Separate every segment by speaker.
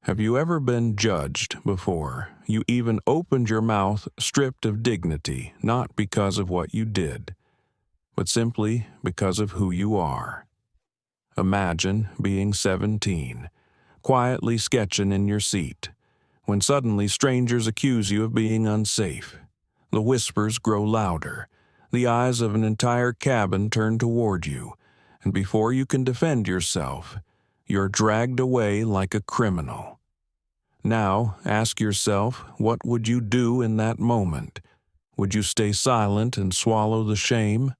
Speaker 1: Have you ever been judged before you even opened your mouth stripped of dignity, not because of what you did, but simply because of who you are? Imagine being 17, quietly sketching in your seat, when suddenly strangers accuse you of being unsafe. The whispers grow louder, the eyes of an entire cabin turn toward you, and before you can defend yourself, you're dragged away like a criminal. Now, ask yourself, what would you do in that moment? Would you stay silent and swallow the shame?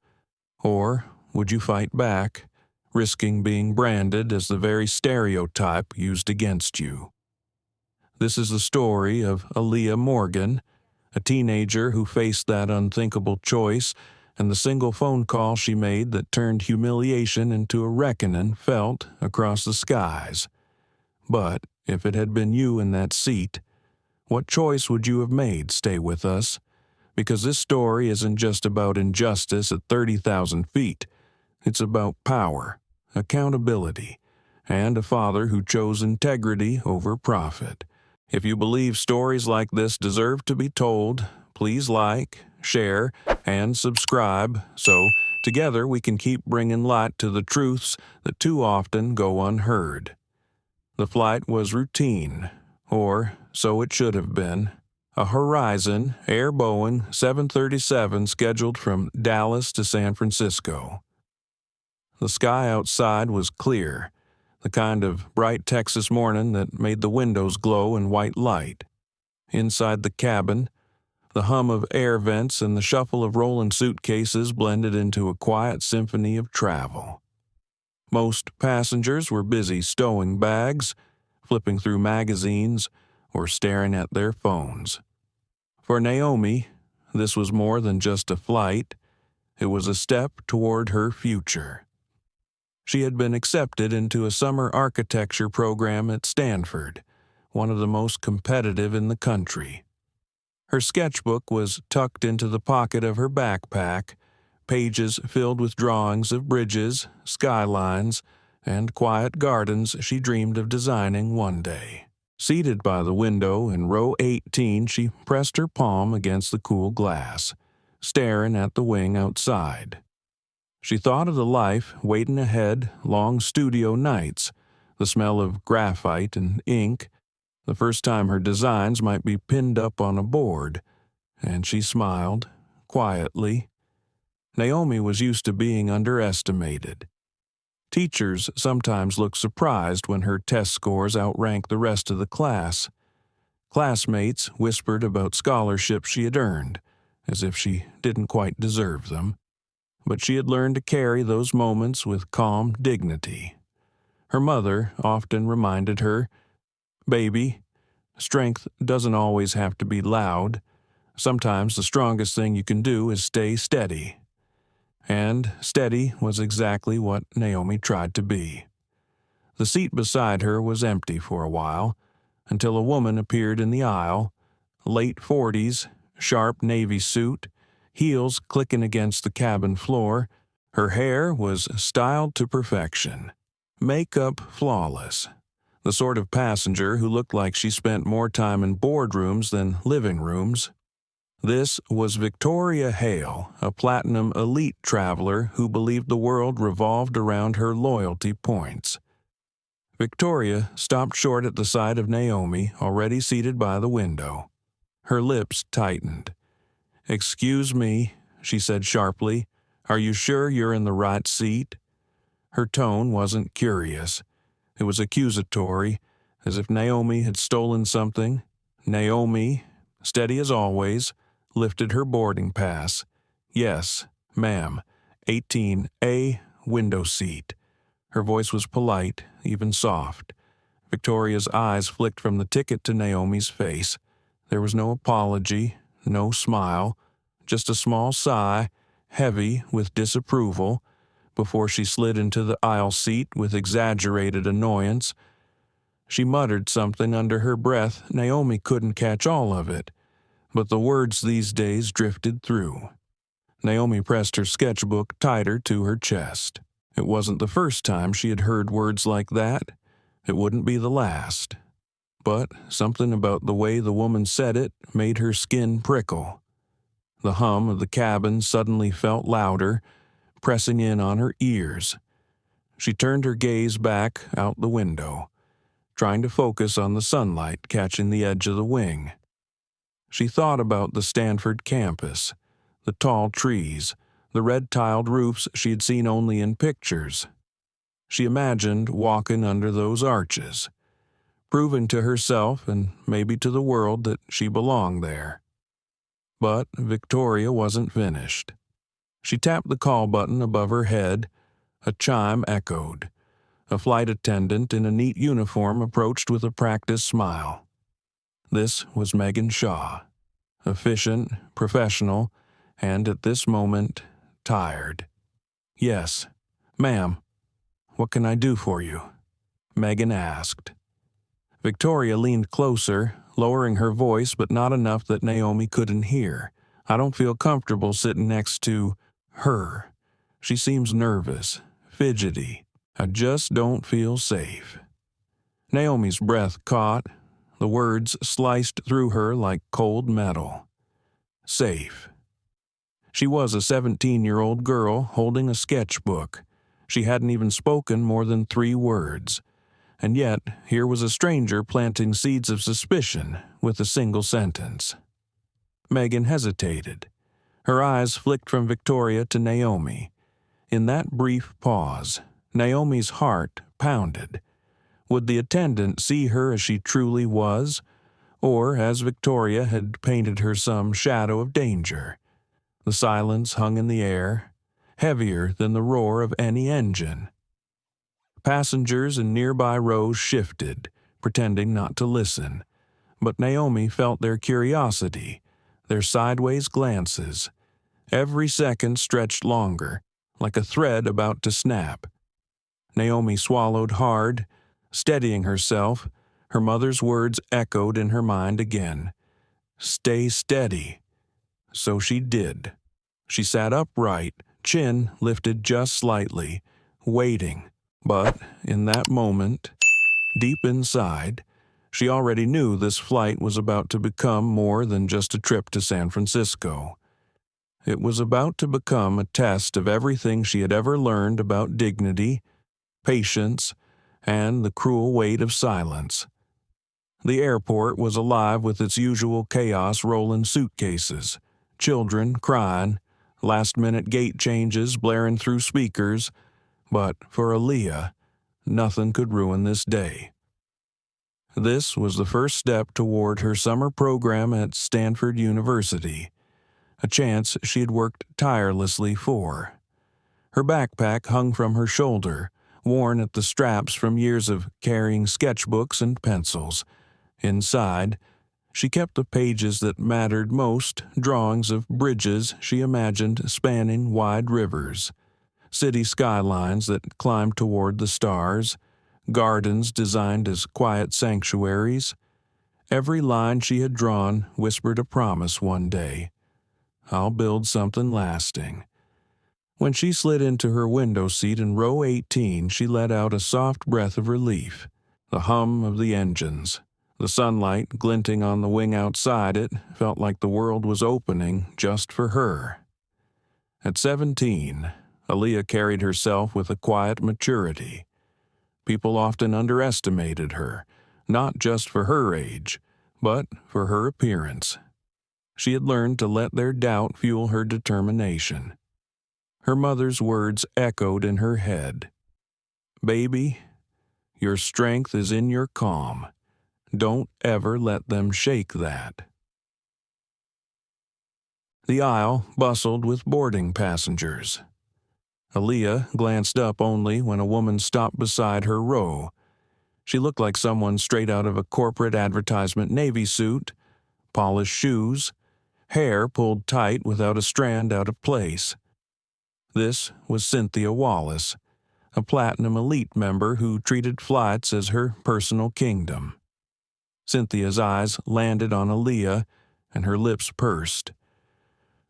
Speaker 1: Or would you fight back, risking being branded as the very stereotype used against you? This is the story of Aaliyah Morgan, a teenager who faced that unthinkable choice, and the single phone call she made that turned humiliation into a reckoning felt across the skies. But if it had been you in that seat, what choice would you have made? Stay with us, because this story isn't just about injustice at 30,000 feet. It's about power, accountability, and a father who chose integrity over profit. If you believe stories like this deserve to be told, please like, share, and subscribe so together we can keep bringing light to the truths that too often go unheard. The flight was routine, or so it should have been. A Horizon Air Boeing 737 scheduled from Dallas to San Francisco. The sky outside was clear, the kind of bright Texas morning that made the windows glow in white light. Inside the cabin, the hum of air vents and the shuffle of rolling suitcases blended into a quiet symphony of travel. Most passengers were busy stowing bags, flipping through magazines, or staring at their phones. For Naomi, this was more than just a flight. It was a step toward her future. She had been accepted into a summer architecture program at Stanford, one of the most competitive in the country. Her sketchbook was tucked into the pocket of her backpack, pages filled with drawings of bridges, skylines, and quiet gardens she dreamed of designing one day. Seated by the window in row 18, she pressed her palm against the cool glass, staring at the wing outside. She thought of the life waiting ahead, long studio nights, the smell of graphite and ink, the first time her designs might be pinned up on a board, and she smiled, quietly. Naomi was used to being underestimated. Teachers sometimes looked surprised when her test scores outranked the rest of the class. Classmates whispered about scholarships she had earned, as if she didn't quite deserve them. But she had learned to carry those moments with calm dignity. Her mother often reminded her, "Baby, strength doesn't always have to be loud. Sometimes the strongest thing you can do is stay steady." And steady was exactly what Naomi tried to be. The seat beside her was empty for a while, until a woman appeared in the aisle, late 40s, sharp navy suit, heels clicking against the cabin floor. Her hair was styled to perfection, makeup flawless, the sort of passenger who looked like she spent more time in boardrooms than living rooms. This was Victoria Hale, a platinum elite traveler who believed the world revolved around her loyalty points. Victoria stopped short at the sight of Naomi, already seated by the window. Her lips tightened. "Excuse me," she said sharply. "Are you sure you're in the right seat?" Her tone wasn't curious. It was accusatory, as if Naomi had stolen something. Naomi, steady as always, lifted her boarding pass. "Yes, ma'am, 18A, window seat." Her voice was polite, even soft. Victoria's eyes flicked from the ticket to Naomi's face. There was no apology, no smile, just a small sigh, heavy with disapproval, before she slid into the aisle seat with exaggerated annoyance. She muttered something under her breath. Naomi couldn't catch all of it, but the words these days drifted through. Naomi pressed her sketchbook tighter to her chest. It wasn't the first time she had heard words like that. It wouldn't be the last. but something about the way the woman said it made her skin prickle. The hum of the cabin suddenly felt louder, pressing in on her ears. She turned her gaze back out the window, trying to focus on the sunlight catching the edge of the wing. She thought about the Stanford campus, the tall trees, the red-tiled roofs she had seen only in pictures. She imagined walking under those arches, proving to herself and maybe to the world that she belonged there. But Victoria wasn't finished. She tapped the call button above her head. A chime echoed. A flight attendant in a neat uniform approached with a practiced smile. This was Megan Shaw, efficient, professional, and at this moment, tired. "Yes, ma'am. What can I do for you?" Megan asked. Victoria leaned closer, lowering her voice but not enough that Naomi couldn't hear. "I don't feel comfortable sitting next to her. She seems nervous, fidgety. I just don't feel safe." Naomi's breath caught. The words sliced through her like cold metal. Safe. She was a 17-year-old girl holding a sketchbook. She hadn't even spoken more than 3 words. And yet, here was a stranger planting seeds of suspicion with a single sentence. Megan hesitated. Her eyes flicked from Victoria to Naomi. In that brief pause, Naomi's heart pounded. Would the attendant see her as she truly was, or as Victoria had painted her some shadow of danger? The silence hung in the air, heavier than the roar of any engine. Passengers in nearby rows shifted, pretending not to listen, but Naomi felt their curiosity, their sideways glances. Every second stretched longer, like a thread about to snap. Naomi swallowed hard, steadying herself. Her mother's words echoed in her mind again. "Stay steady." So she did. She sat upright, chin lifted just slightly, waiting. But in that moment, deep inside, she already knew this flight was about to become more than just a trip to San Francisco. It was about to become a test of everything she had ever learned about dignity, patience, and the cruel weight of silence. The airport was alive with its usual chaos rolling suitcases, children crying, last-minute gate changes blaring through speakers, but for Aaliyah, nothing could ruin this day. This was the first step toward her summer program at Stanford University, a chance she had worked tirelessly for. Her backpack hung from her shoulder, worn at the straps from years of carrying sketchbooks and pencils. Inside, she kept the pages that mattered most, drawings of bridges she imagined spanning wide rivers, city skylines that climbed toward the stars, gardens designed as quiet sanctuaries. Every line she had drawn whispered a promise one day. "I'll build something lasting." When she slid into her window seat in row 18, she let out a soft breath of relief. The hum of the engines, the sunlight glinting on the wing outside it, felt like the world was opening just for her. At 17, Aaliyah carried herself with a quiet maturity. People often underestimated her, not just for her age, but for her appearance. She had learned to let their doubt fuel her determination. Her mother's words echoed in her head. "Baby, your strength is in your calm. Don't ever let them shake that." The aisle bustled with boarding passengers. Aaliyah glanced up only when a woman stopped beside her row. She looked like someone straight out of a corporate advertisement navy suit, polished shoes, hair pulled tight without a strand out of place. This was Cynthia Wallace, a Platinum Elite member who treated flights as her personal kingdom. Cynthia's eyes landed on Aaliyah, and her lips pursed.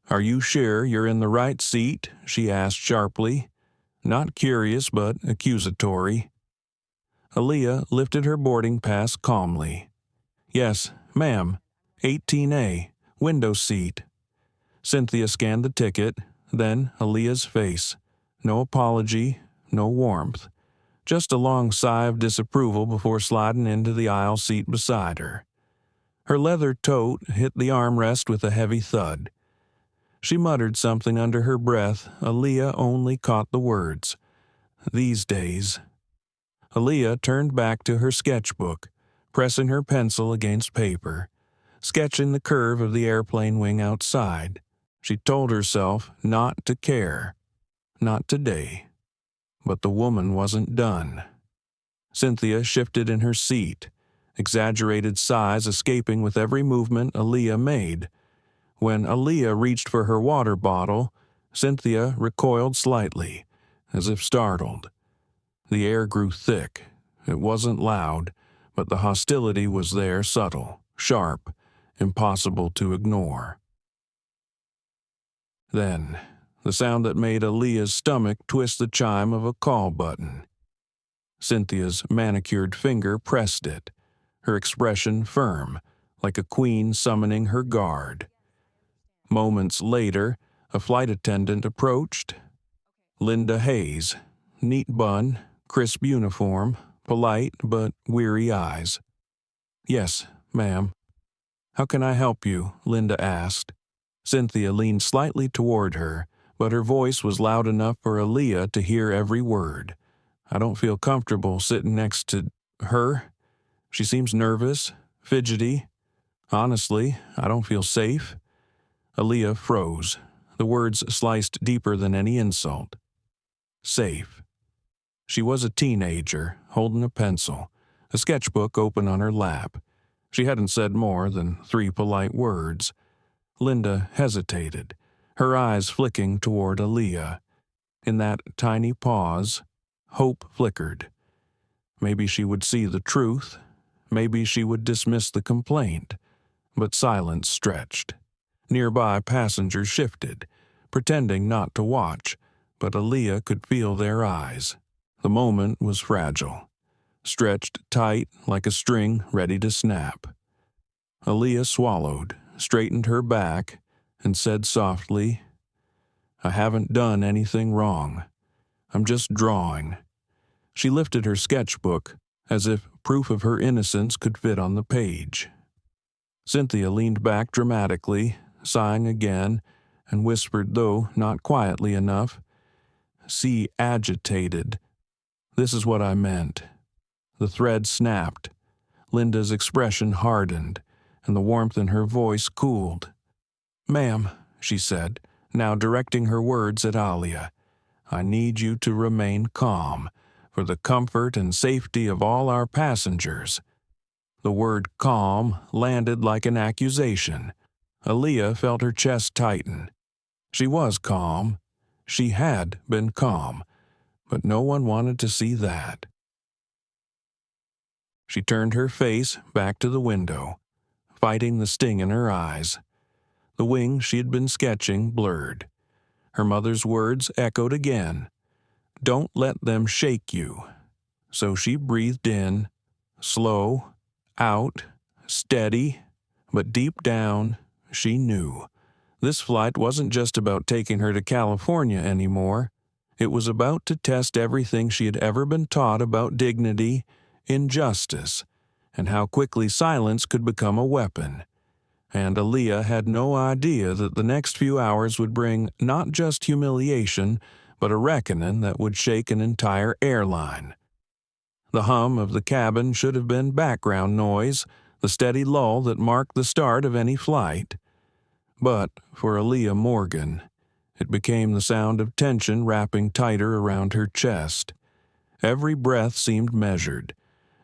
Speaker 1: "Are you sure you're in the right seat?" she asked sharply, not curious but accusatory. Aaliyah lifted her boarding pass calmly. Yes, ma'am. 18A, window seat. Cynthia scanned the ticket, then Aaliyah's face. No apology, no warmth. Just a long sigh of disapproval before sliding into the aisle seat beside her. Her leather tote hit the armrest with a heavy thud. She muttered something under her breath. Aaliyah only caught the words. These days. Aaliyah turned back to her sketchbook, pressing her pencil against paper, sketching the curve of the airplane wing outside. She told herself not to care. Not today. But the woman wasn't done. Cynthia shifted in her seat, exaggerated sighs escaping with every movement Aaliyah made. When Aaliyah reached for her water bottle, Cynthia recoiled slightly, as if startled. The air grew thick. It wasn't loud, but the hostility was there, subtle, sharp, impossible to ignore. Then, the sound that made Aaliyah's stomach twist the chime of a call button. Cynthia's manicured finger pressed it, her expression firm, like a queen summoning her guard. Moments later, a flight attendant approached. Linda Hayes, neat bun, crisp uniform, polite but weary eyes. Yes, ma'am. How can I help you? Linda asked. Cynthia leaned slightly toward her, but her voice was loud enough for Aaliyah to hear every word. I don't feel comfortable sitting next to her. She seems nervous, fidgety. Honestly, I don't feel safe. Aaliyah froze, the words sliced deeper than any insult. Safe. She was a teenager, holding a pencil, a sketchbook open on her lap. She hadn't said more than 3 polite words. Linda hesitated, her eyes flicking toward Aaliyah. In that tiny pause, hope flickered. Maybe she would see the truth. Maybe she would dismiss the complaint. But silence stretched. Nearby passengers shifted, pretending not to watch, but Aaliyah could feel their eyes. The moment was fragile, stretched tight like a string ready to snap. Aaliyah swallowed, straightened her back, and said softly, I haven't done anything wrong. I'm just drawing. She lifted her sketchbook, as if proof of her innocence could fit on the page. Cynthia leaned back dramatically, sighing again, and whispered, though not quietly enough, See agitated. This is what I meant. The thread snapped. Linda's expression hardened, and the warmth in her voice cooled. Ma'am, she said, now directing her words at Aaliyah, I need you to remain calm, for the comfort and safety of all our passengers. The word calm landed like an accusation. Aaliyah felt her chest tighten. She was calm. She had been calm, but no one wanted to see that. She turned her face back to the window, fighting the sting in her eyes. The wing she had been sketching blurred. Her mother's words echoed again. Don't let them shake you. So she breathed in, slow, out, steady, but deep down, she knew. This flight wasn't just about taking her to California anymore. It was about to test everything she had ever been taught about dignity, injustice, and how quickly silence could become a weapon. And Aaliyah had no idea that the next few hours would bring not just humiliation, but a reckoning that would shake an entire airline. The hum of the cabin should have been background noise, the steady lull that marked the start of any flight. But for Aaliyah Morgan, it became the sound of tension wrapping tighter around her chest. Every breath seemed measured,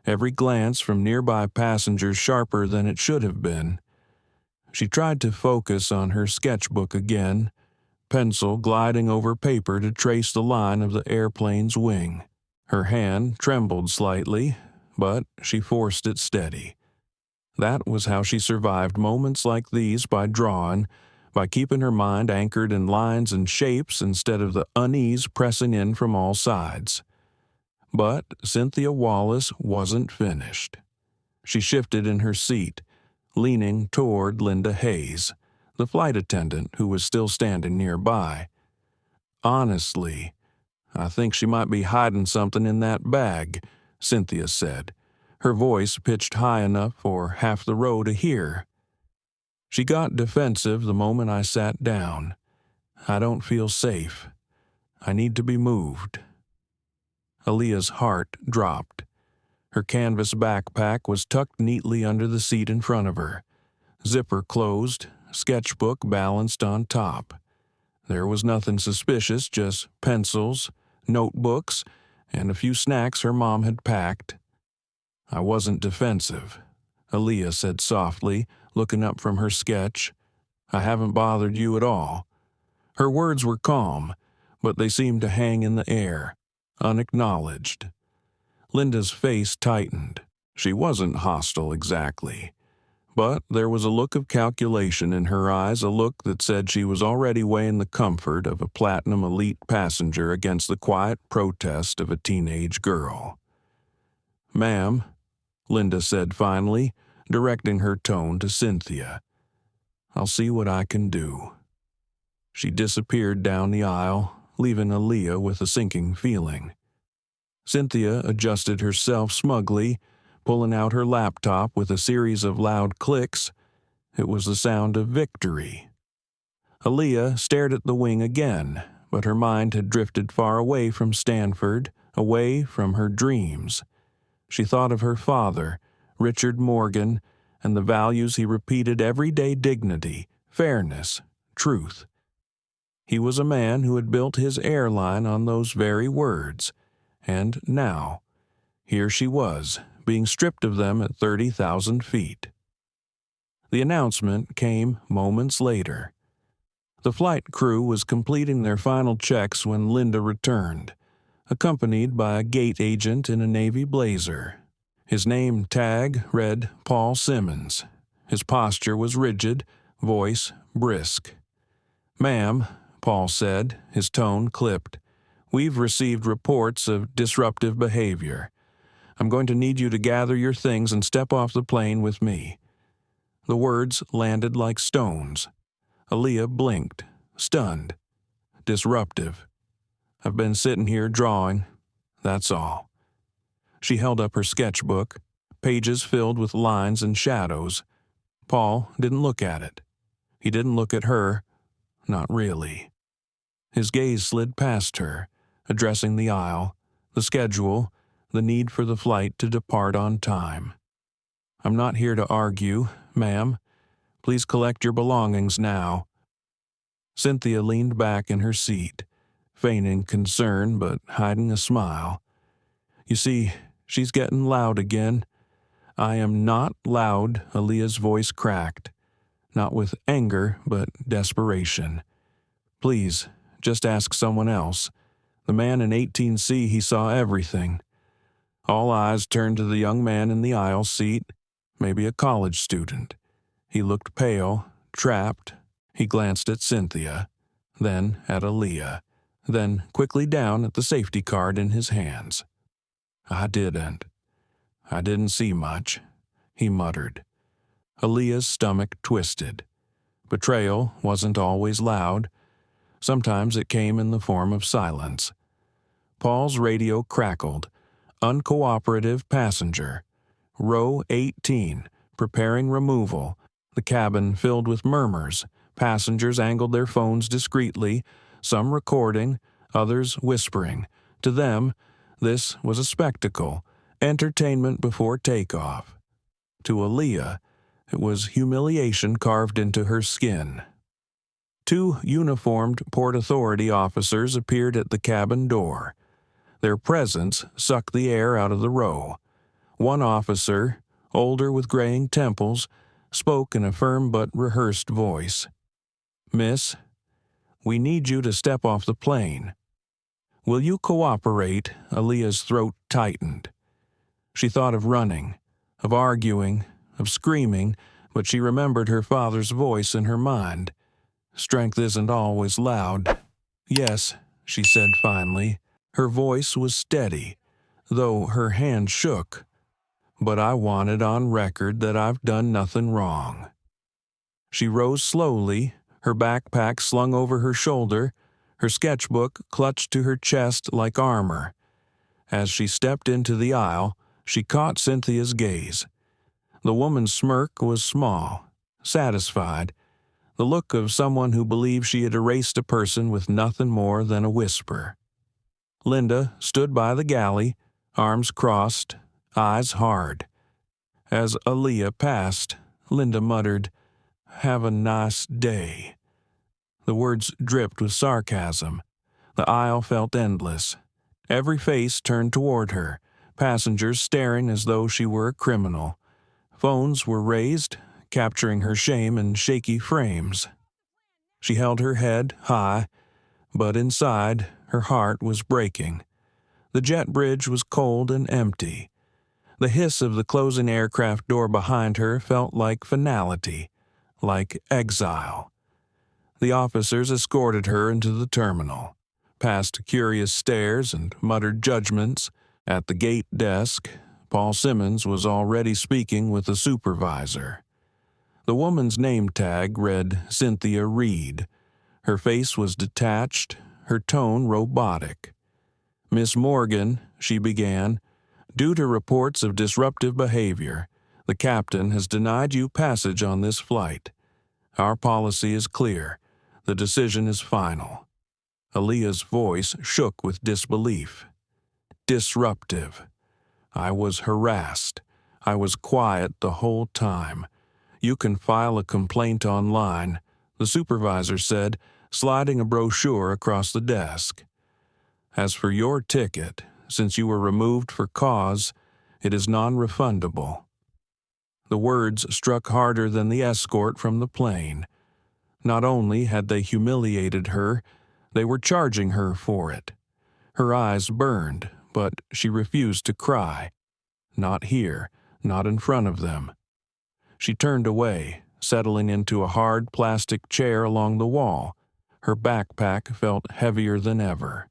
Speaker 1: every glance from nearby passengers sharper than it should have been. She tried to focus on her sketchbook again, pencil gliding over paper to trace the line of the airplane's wing. Her hand trembled slightly, but she forced it steady. That was how she survived moments like these, by drawing, by keeping her mind anchored in lines and shapes instead of the unease pressing in from all sides. But Cynthia Wallace wasn't finished. She shifted in her seat, leaning toward Linda Hayes, the flight attendant who was still standing nearby. "Honestly, I think she might be hiding something in that bag," Cynthia said, her voice pitched high enough for half the row to hear. "She got defensive the moment I sat down. I don't feel safe. I need to be moved." Aaliyah's heart dropped. Her canvas backpack was tucked neatly under the seat in front of her, zipper closed, sketchbook balanced on top. There was nothing suspicious, just pencils, notebooks, and a few snacks her mom had packed. "I wasn't defensive," Aaliyah said softly, looking up from her sketch. "I haven't bothered you at all." Her words were calm, but they seemed to hang in the air, unacknowledged. Linda's face tightened. She wasn't hostile exactly, but there was a look of calculation in her eyes, a look that said she was already weighing the comfort of a platinum elite passenger against the quiet protest of a teenage girl. "Ma'am," Linda said finally, directing her tone to Cynthia, "I'll see what I can do." She disappeared down the aisle, leaving Aaliyah with a sinking feeling. Cynthia adjusted herself smugly, pulling out her laptop with a series of loud clicks. It was the sound of victory. Aaliyah stared at the wing again, but her mind had drifted far away from Stanford, away from her dreams. She thought of her father, Richard Morgan, and the values he repeated: everyday dignity, fairness, truth. He was a man who had built his airline on those very words, and now, here she was, being stripped of them at 30,000 feet. The announcement came moments later. The flight crew was completing their final checks when Linda returned, accompanied by a gate agent in a navy blazer. His name tag read Paul Simmons. His posture was rigid, voice brisk. "Ma'am," Paul said, his tone clipped, "we've received reports of disruptive behavior. I'm going to need you to gather your things and step off the plane with me." The words landed like stones. Aaliyah blinked, stunned. "Disruptive. I've been sitting here drawing. That's all." She held up her sketchbook, pages filled with lines and shadows. Paul didn't look at it. He didn't look at her. Not really. His gaze slid past her, addressing the aisle, the schedule, the need for the flight to depart on time. "I'm not here to argue, ma'am. Please collect your belongings now." Cynthia leaned back in her seat, feigning concern but hiding a smile. "You see, she's getting loud again." "I am not loud," Aaliyah's voice cracked, not with anger but desperation. "Please, just ask someone else. The man in 18C, he saw everything." All eyes turned to the young man in the aisle seat, maybe a college student. He looked pale, trapped. He glanced at Cynthia, then at Aaliyah, then quickly down at the safety card in his hands. I didn't see much," he muttered. Aaliyah's stomach twisted. Betrayal wasn't always loud. Sometimes it came in the form of silence. Paul's radio crackled. "Uncooperative passenger. Row 18, preparing removal." The cabin filled with murmurs. Passengers angled their phones discreetly, some recording, others whispering. To them, this was a spectacle, entertainment before takeoff. To Aaliyah, it was humiliation carved into her skin. Two uniformed Port Authority officers appeared at the cabin door. Their presence sucked the air out of the row. One officer, older with graying temples, spoke in a firm but rehearsed voice. "Miss, we need you to step off the plane." "Will you cooperate?" Aaliyah's throat tightened. She thought of running, of arguing, of screaming, but she remembered her father's voice in her mind. Strength isn't always loud. "Yes," she said finally. Her voice was steady, though her hand shook. but I want it on record that I've done nothing wrong." She rose slowly, her backpack slung over her shoulder, her sketchbook clutched to her chest like armor. As she stepped into the aisle, she caught Cynthia's gaze. The woman's smirk was small, satisfied, the look of someone who believed she had erased a person with nothing more than a whisper. Linda stood by the galley, arms crossed, eyes hard. As Aaliyah passed, Linda muttered, "Have a nice day." The words dripped with sarcasm. The aisle felt endless. Every face turned toward her, passengers staring as though she were a criminal. Phones were raised, capturing her shame in shaky frames. She held her head high, but inside, her heart was breaking. The jet bridge was cold and empty. The hiss of the closing aircraft door behind her felt like finality, like exile. The officers escorted her into the terminal, past curious stares and muttered judgments. At the gate desk, Paul Simmons was already speaking with the supervisor. The woman's name tag read Cynthia Reed. Her face was detached, her tone robotic. "Miss Morgan," she began, "due to reports of disruptive behavior, the captain has denied you passage on this flight. Our policy is clear. The decision is final." Aaliyah's voice shook with disbelief. "Disruptive. I was harassed. I was quiet the whole time. You can file a complaint online," the supervisor said, sliding a brochure across the desk. "As for your ticket, since you were removed for cause, it is non-refundable." The words struck harder than the escort from the plane. Not only had they humiliated her, they were charging her for it. Her eyes burned, but she refused to cry. Not here, not in front of them. She turned away, settling into a hard plastic chair along the wall. Her backpack felt heavier than ever.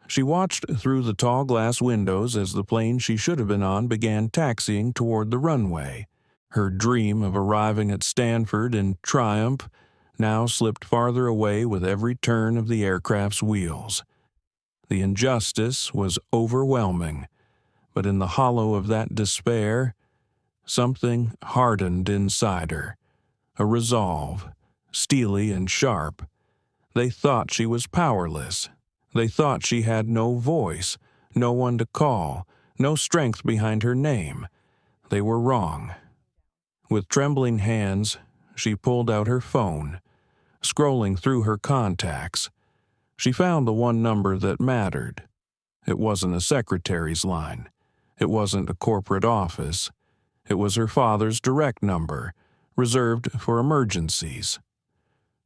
Speaker 1: She watched through the tall glass windows as the plane she should have been on began taxiing toward the runway. Her dream of arriving at Stanford in triumph now slipped farther away with every turn of the aircraft's wheels. The injustice was overwhelming, but in the hollow of that despair, something hardened inside her, a resolve, steely and sharp. They thought she was powerless. They thought she had no voice, no one to call, no strength behind her name. They were wrong. With trembling hands, she pulled out her phone. Scrolling through her contacts, she found the one number that mattered. It wasn't a secretary's line. It wasn't a corporate office. It was her father's direct number, reserved for emergencies.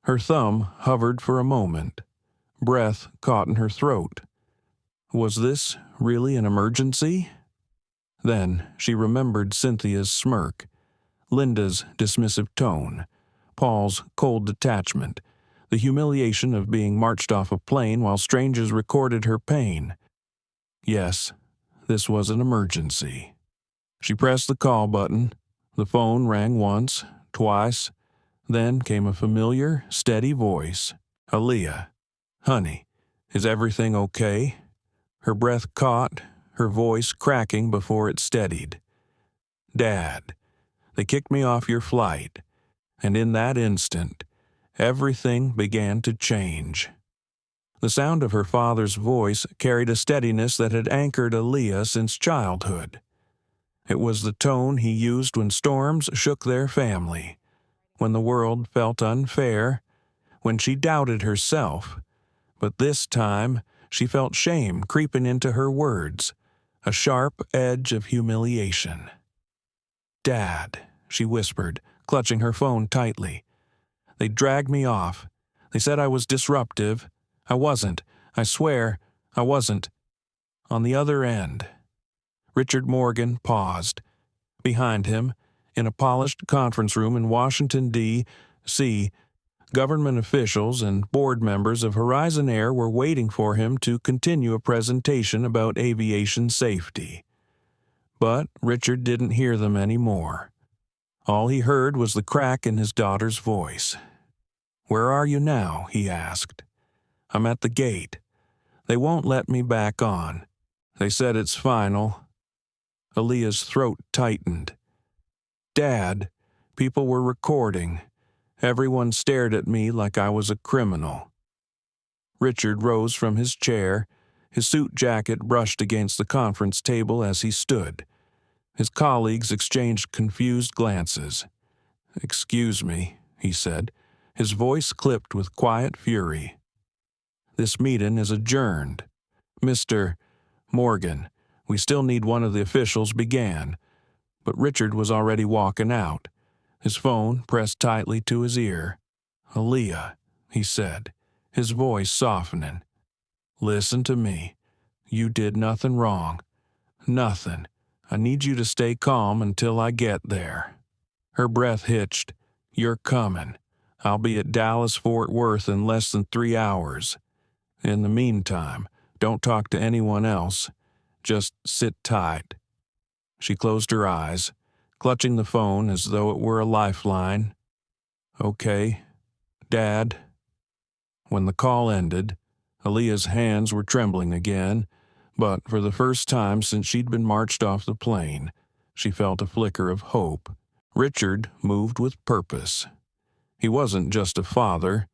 Speaker 1: Her thumb hovered for a moment. Breath caught in her throat. Was this really an emergency? Then she remembered Cynthia's smirk, Linda's dismissive tone, Paul's cold detachment, the humiliation of being marched off a plane while strangers recorded her pain. Yes, this was an emergency. She pressed the call button. The phone rang once, twice. Then came a familiar, steady voice. "Aaliyah. Honey, is everything okay?" Her breath caught, her voice cracking before it steadied. "Dad, they kicked me off your flight." And in that instant, everything began to change. The sound of her father's voice carried a steadiness that had anchored Aaliyah since childhood. It was the tone he used when storms shook their family, when the world felt unfair, when she doubted herself. But this time, she felt shame creeping into her words, a sharp edge of humiliation. "Dad," she whispered, clutching her phone tightly. "They dragged me off. They said I was disruptive. I wasn't. I swear, I wasn't." On the other end, Richard Morgan paused. Behind him, in a polished conference room in Washington, D.C., government officials and board members of Horizon Air were waiting for him to continue a presentation about aviation safety. But Richard didn't hear them anymore. All he heard was the crack in his daughter's voice. "Where are you now?" he asked. "I'm at the gate. They won't let me back on. They said it's final." Aaliyah's throat tightened. "Dad, people were recording. Everyone stared at me like I was a criminal." Richard rose from his chair. His suit jacket brushed against the conference table as he stood. His colleagues exchanged confused glances. "Excuse me," he said, his voice clipped with quiet fury. "This meeting is adjourned. Mr. Morgan, we still need one of the officials," began. But Richard was already walking out, his phone pressed tightly to his ear. "Aaliyah," he said, his voice softening. "Listen to me. You did nothing wrong. Nothing. I need you to stay calm until I get there." Her breath hitched. "You're coming. I'll be at Dallas-Fort Worth in less than 3 hours. In the meantime, don't talk to anyone else. Just sit tight." She closed her eyes, clutching the phone as though it were a lifeline. "Okay, Dad." When the call ended, Aaliyah's hands were trembling again, but for the first time since she'd been marched off the plane, she felt a flicker of hope. Richard moved with purpose. He wasn't just a father.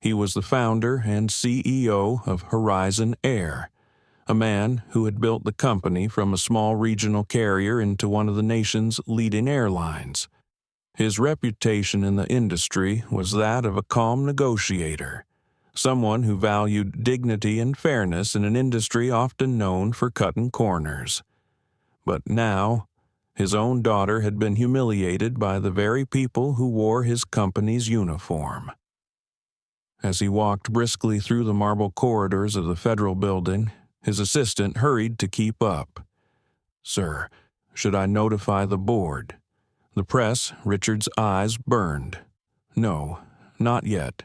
Speaker 1: He was the founder and CEO of Horizon Air, a man who had built the company from a small regional carrier into one of the nation's leading airlines. His reputation in the industry was that of a calm negotiator, someone who valued dignity and fairness in an industry often known for cutting corners. But now, his own daughter had been humiliated by the very people who wore his company's uniform. As he walked briskly through the marble corridors of the federal building, his assistant hurried to keep up. "Sir, should I notify the board?" The press, Richard's eyes burned. "No, not yet.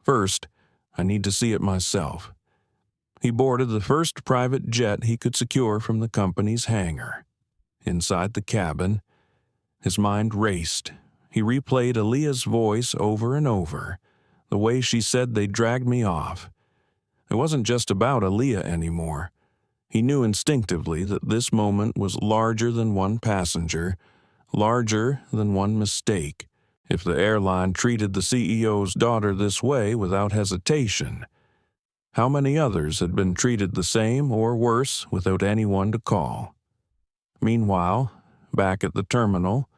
Speaker 1: First, I need to see it myself." He boarded the first private jet he could secure from the company's hangar. Inside the cabin, his mind raced. He replayed Aaliyah's voice over and over, the way she said they dragged me off. It wasn't just about Aaliyah anymore. He knew instinctively that this moment was larger than one passenger, larger than one mistake. If the airline treated the CEO's daughter this way without hesitation, how many others had been treated the same or worse without anyone to call? Meanwhile, back at the terminal,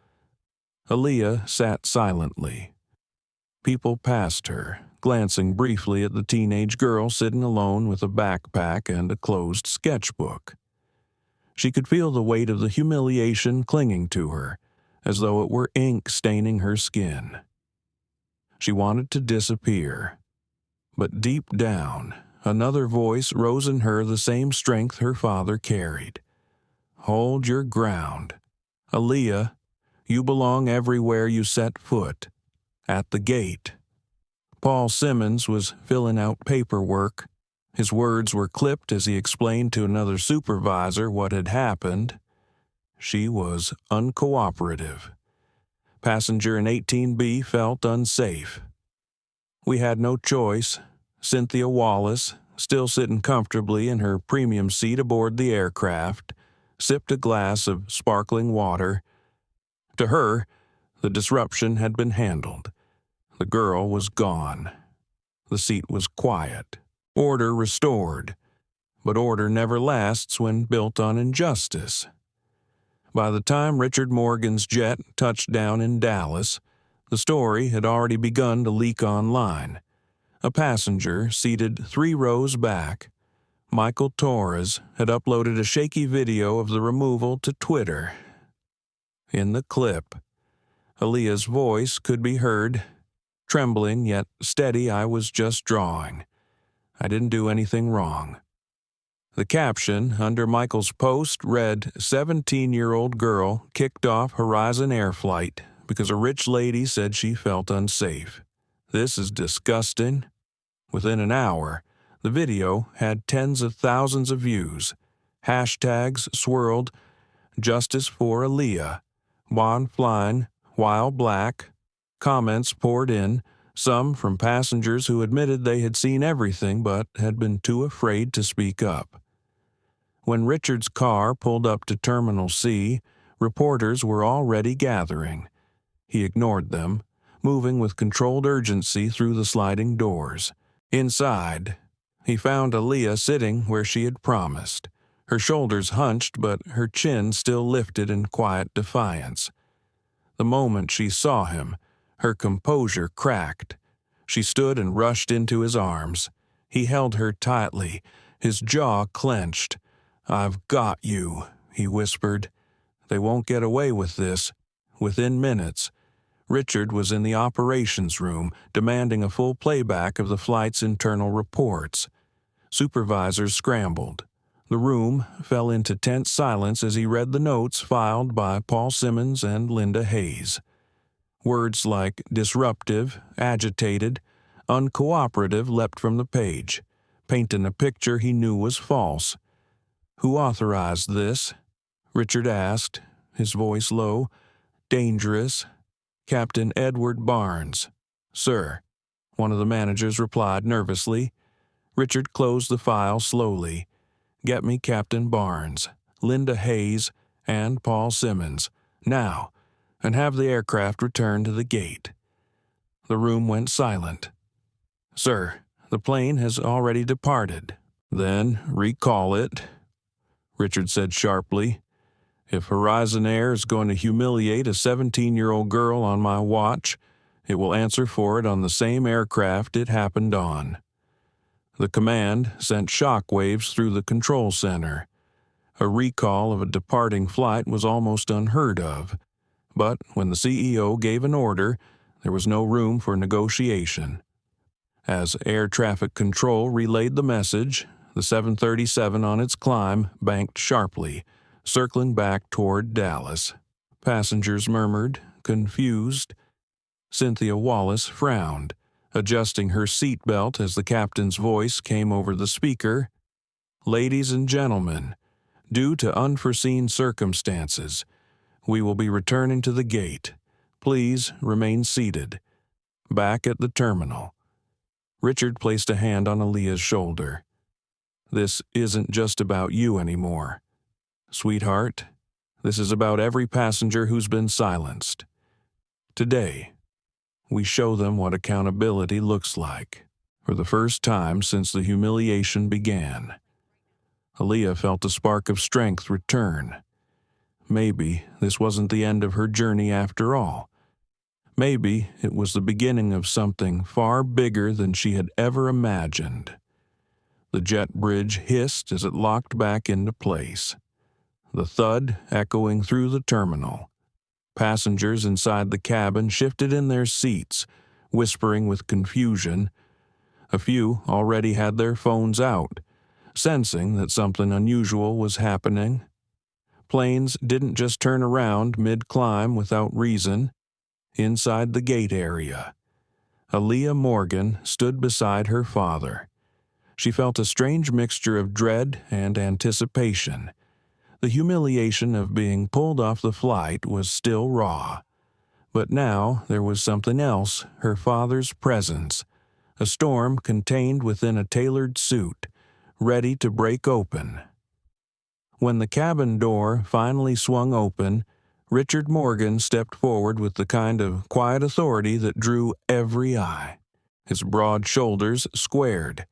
Speaker 1: Aaliyah sat silently. People passed her, glancing briefly at the teenage girl sitting alone with a backpack and a closed sketchbook. She could feel the weight of the humiliation clinging to her, as though it were ink staining her skin. She wanted to disappear. But deep down, another voice rose in her the same strength her father carried. "Hold your ground. Aaliyah, you belong everywhere you set foot. At the gate." Paul Simmons was filling out paperwork. His words were clipped as he explained to another supervisor what had happened. She was uncooperative. Passenger in 18B felt unsafe. We had no choice. Cynthia Wallace, still sitting comfortably in her premium seat aboard the aircraft, sipped a glass of sparkling water. To her, the disruption had been handled. The girl was gone. The seat was quiet. Order restored. But order never lasts when built on injustice. By the time Richard Morgan's jet touched down in Dallas, the story had already begun to leak online. A passenger seated 3 rows back, Michael Torres, had uploaded a shaky video of the removal to Twitter. In the clip, Aaliyah's voice could be heard. "Trembling yet steady, I was just drawing. I didn't do anything wrong." The caption under Michael's post read, "17-year-old girl kicked off Horizon Air flight because a rich lady said she felt unsafe. This is disgusting." Within an hour, the video had tens of thousands of views. Hashtags swirled, Justice for Aaliyah. Wand flying, while black. Comments poured in, some from passengers who admitted they had seen everything but had been too afraid to speak up. When Richard's car pulled up to Terminal C, reporters were already gathering. He ignored them, moving with controlled urgency through the sliding doors. Inside, he found Aaliyah sitting where she had promised, her shoulders hunched but her chin still lifted in quiet defiance. The moment she saw him, her composure cracked. She stood and rushed into his arms. He held her tightly, his jaw clenched. "I've got you," he whispered. "They won't get away with this." Within minutes, Richard was in the operations room, demanding a full playback of the flight's internal reports. Supervisors scrambled. The room fell into tense silence as he read the notes filed by Paul Simmons and Linda Hayes. Words like disruptive, agitated, uncooperative leapt from the page, painting a picture he knew was false. "Who authorized this?" Richard asked, his voice low. "Dangerous. Captain Edward Barnes." "Sir," one of the managers replied nervously. Richard closed the file slowly. "Get me Captain Barnes, Linda Hayes, and Paul Simmons, now, and have the aircraft return to the gate." The room went silent. "Sir, the plane has already departed." "Then recall it," Richard said sharply. "If Horizon Air is going to humiliate a 17-year-old girl on my watch, it will answer for it on the same aircraft it happened on." The command sent shock waves through the control center. A recall of a departing flight was almost unheard of, but when the CEO gave an order, there was no room for negotiation. As air traffic control relayed the message, the 737 on its climb banked sharply, circling back toward Dallas. Passengers murmured, confused. Cynthia Wallace frowned, adjusting her seatbelt as the captain's voice came over the speaker. "Ladies and gentlemen, due to unforeseen circumstances, we will be returning to the gate. Please remain seated. Back at the terminal." Richard placed a hand on Aaliyah's shoulder. "This isn't just about you anymore. Sweetheart, this is about every passenger who's been silenced. Today, we show them what accountability looks like, for the first time since the humiliation began." Aaliyah felt a spark of strength return. Maybe this wasn't the end of her journey after all. Maybe it was the beginning of something far bigger than she had ever imagined. The jet bridge hissed as it locked back into place, the thud echoing through the terminal. Passengers inside the cabin shifted in their seats, whispering with confusion. A few already had their phones out, sensing that something unusual was happening. Planes didn't just turn around mid-climb without reason. Inside the gate area, Aaliyah Morgan stood beside her father. She felt a strange mixture of dread and anticipation. The humiliation of being pulled off the flight was still raw. But now there was something else, her father's presence, a storm contained within a tailored suit, ready to break open. When the cabin door finally swung open, Richard Morgan stepped forward with the kind of quiet authority that drew every eye. His broad shoulders squared,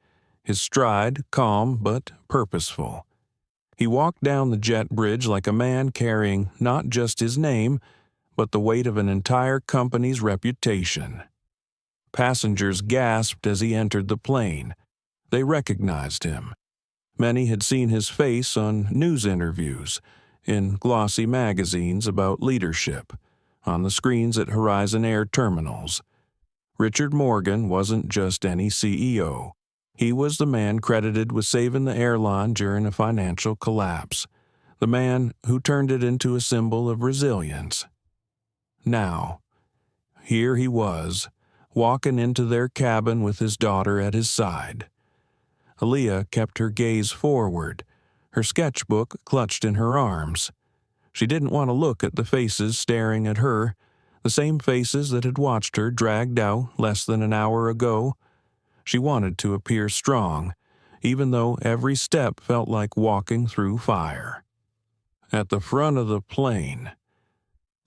Speaker 1: his stride calm but purposeful. He walked down the jet bridge like a man carrying not just his name, but the weight of an entire company's reputation. Passengers gasped as he entered the plane. They recognized him. Many had seen his face on news interviews, in glossy magazines about leadership, on the screens at Horizon Air terminals. Richard Morgan wasn't just any CEO. He was the man credited with saving the airline during a financial collapse, the man who turned it into a symbol of resilience. Now, here he was, walking into their cabin with his daughter at his side. Aaliyah kept her gaze forward, her sketchbook clutched in her arms. She didn't want to look at the faces staring at her, the same faces that had watched her dragged out less than an hour ago. She wanted to appear strong, even though every step felt like walking through fire. At the front of the plane,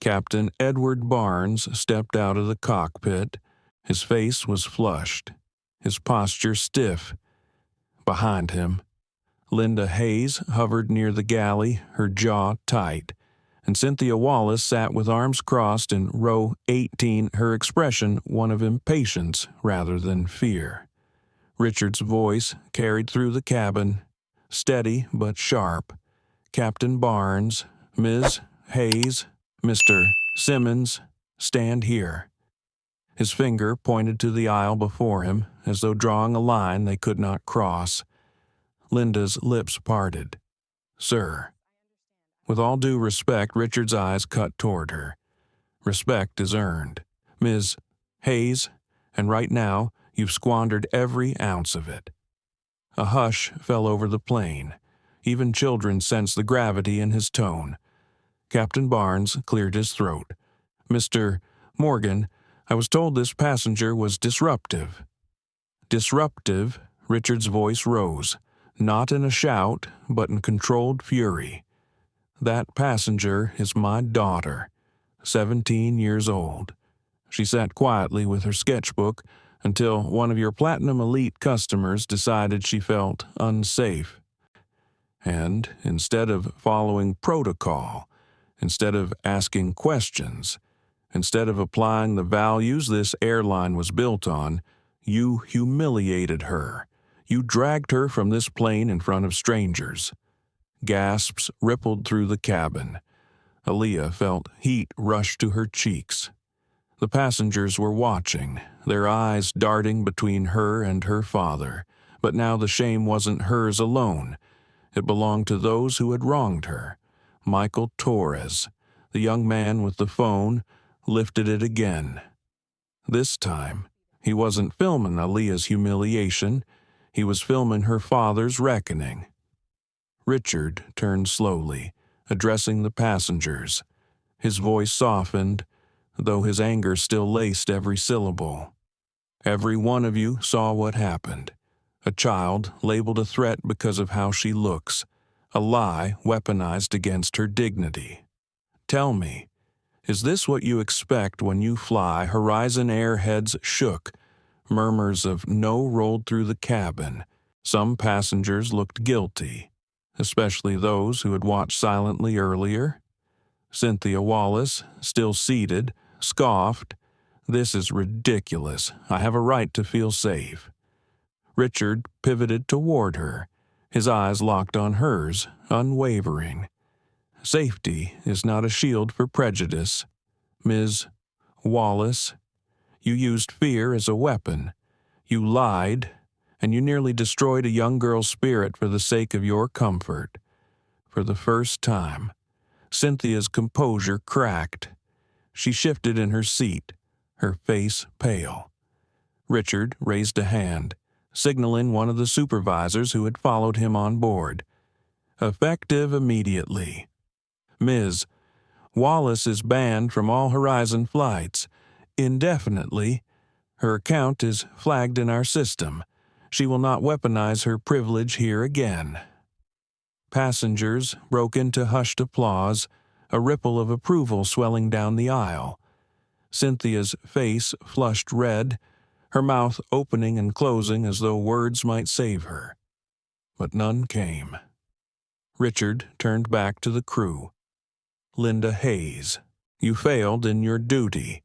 Speaker 1: Captain Edward Barnes stepped out of the cockpit. His face was flushed, his posture stiff. Behind him, Linda Hayes hovered near the galley, her jaw tight, and Cynthia Wallace sat with arms crossed in row 18, her expression one of impatience rather than fear. Richard's voice carried through the cabin, steady but sharp. "Captain Barnes, Ms. Hayes, Mr. Simmons, stand here." His finger pointed to the aisle before him, as though drawing a line they could not cross. Linda's lips parted. "Sir." With all due respect, Richard's eyes cut toward her. "Respect is earned. Ms. Hayes, and right now you've squandered every ounce of it." A hush fell over the plane. Even children sensed the gravity in his tone. Captain Barnes cleared his throat. "Mr. Morgan, I was told this passenger was disruptive." "Disruptive?" Richard's voice rose, not in a shout, but in controlled fury. "That passenger is my daughter, 17 years old. She sat quietly with her sketchbook until one of your Platinum Elite customers decided she felt unsafe. And instead of following protocol, instead of asking questions, instead of applying the values this airline was built on, you humiliated her. You dragged her from this plane in front of strangers." Gasps rippled through the cabin. Aaliyah felt heat rush to her cheeks. The passengers were watching, their eyes darting between her and her father, but now the shame wasn't hers alone. It belonged to those who had wronged her. Michael Torres, the young man with the phone, lifted it again. This time, he wasn't filming Aaliyah's humiliation. He was filming her father's reckoning. Richard turned slowly, addressing the passengers. His voice softened, though his anger still laced every syllable. "Every one of you saw what happened. A child labeled a threat because of how she looks, a lie weaponized against her dignity. Tell me, is this what you expect when you fly? Horizon Air heads shook. Murmurs of no rolled through the cabin. Some passengers looked guilty, especially those who had watched silently earlier. Cynthia Wallace, still seated, scoffed, "This is ridiculous. I have a right to feel safe." Richard pivoted toward her, his eyes locked on hers, unwavering. "Safety is not a shield for prejudice. Ms. Wallace, you used fear as a weapon. You lied, and you nearly destroyed a young girl's spirit for the sake of your comfort." For the first time, Cynthia's composure cracked. She shifted in her seat, her face pale. Richard raised a hand, signaling one of the supervisors who had followed him on board. "Effective immediately. Ms. Wallace is banned from all Horizon flights, indefinitely. Her account is flagged in our system. She will not weaponize her privilege here again." Passengers broke into hushed applause, a ripple of approval swelling down the aisle. Cynthia's face flushed red, her mouth opening and closing as though words might save her. But none came. Richard turned back to the crew. "Linda Hayes, you failed in your duty.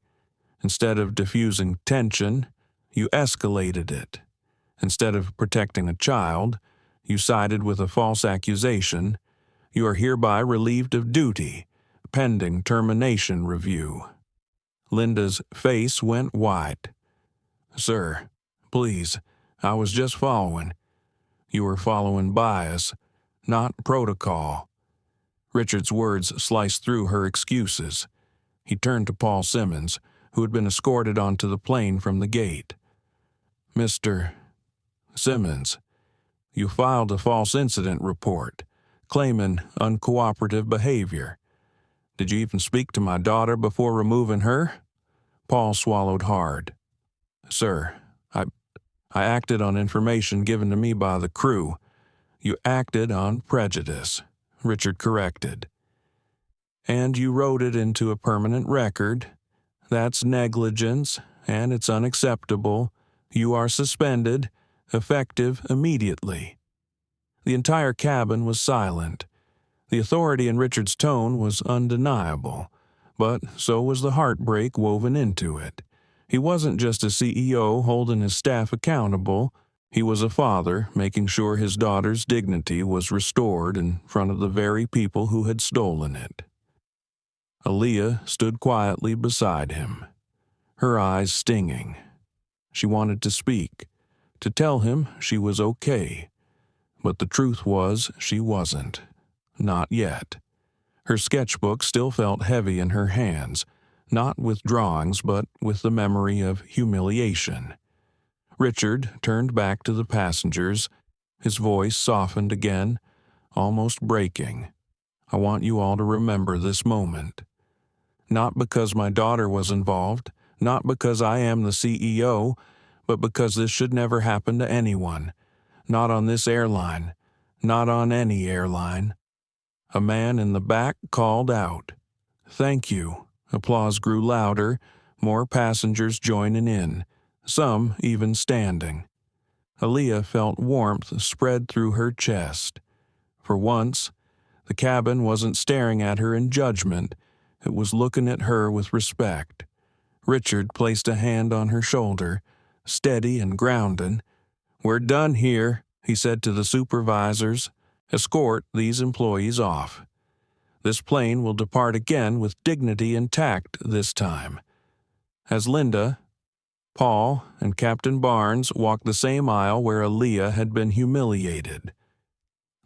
Speaker 1: Instead of diffusing tension, you escalated it. Instead of protecting a child, you sided with a false accusation. You are hereby relieved of duty, pending termination review." Linda's face went white. "Sir, please, I was just following." "You were following bias, not protocol." Richard's words sliced through her excuses. He turned to Paul Simmons, who had been escorted onto the plane from the gate. "Mr. Simmons, you filed a false incident report, claiming uncooperative behavior. Did you even speak to my daughter before removing her? Paul swallowed hard. Sir, I acted on information given to me by the crew. You acted on prejudice, Richard corrected. And you wrote it into a permanent record. That's negligence, and it's unacceptable. You are suspended, effective immediately. The entire cabin was silent. The authority in Richard's tone was undeniable, but so was the heartbreak woven into it. He wasn't just a CEO holding his staff accountable. He was a father making sure his daughter's dignity was restored in front of the very people who had stolen it. Aaliyah stood quietly beside him, her eyes stinging. She wanted to speak, to tell him she was okay. But the truth was she wasn't. Not yet. Her sketchbook still felt heavy in her hands, not with drawings but with the memory of humiliation. Richard turned back to the passengers, his voice softened again, almost breaking. I want you all to remember this moment. Not because my daughter was involved, not because I am the CEO, but because this should never happen to anyone. Not on this airline. Not on any airline. A man in the back called out. Thank you. Applause grew louder, more passengers joining in, some even standing. Aaliyah felt warmth spread through her chest. For once, the cabin wasn't staring at her in judgment. It was looking at her with respect. Richard placed a hand on her shoulder, steady and grounded. We're done here, he said to the supervisors. Escort these employees off. This plane will depart again with dignity intact this time. As Linda, Paul, and Captain Barnes walked the same aisle where Aaliyah had been humiliated.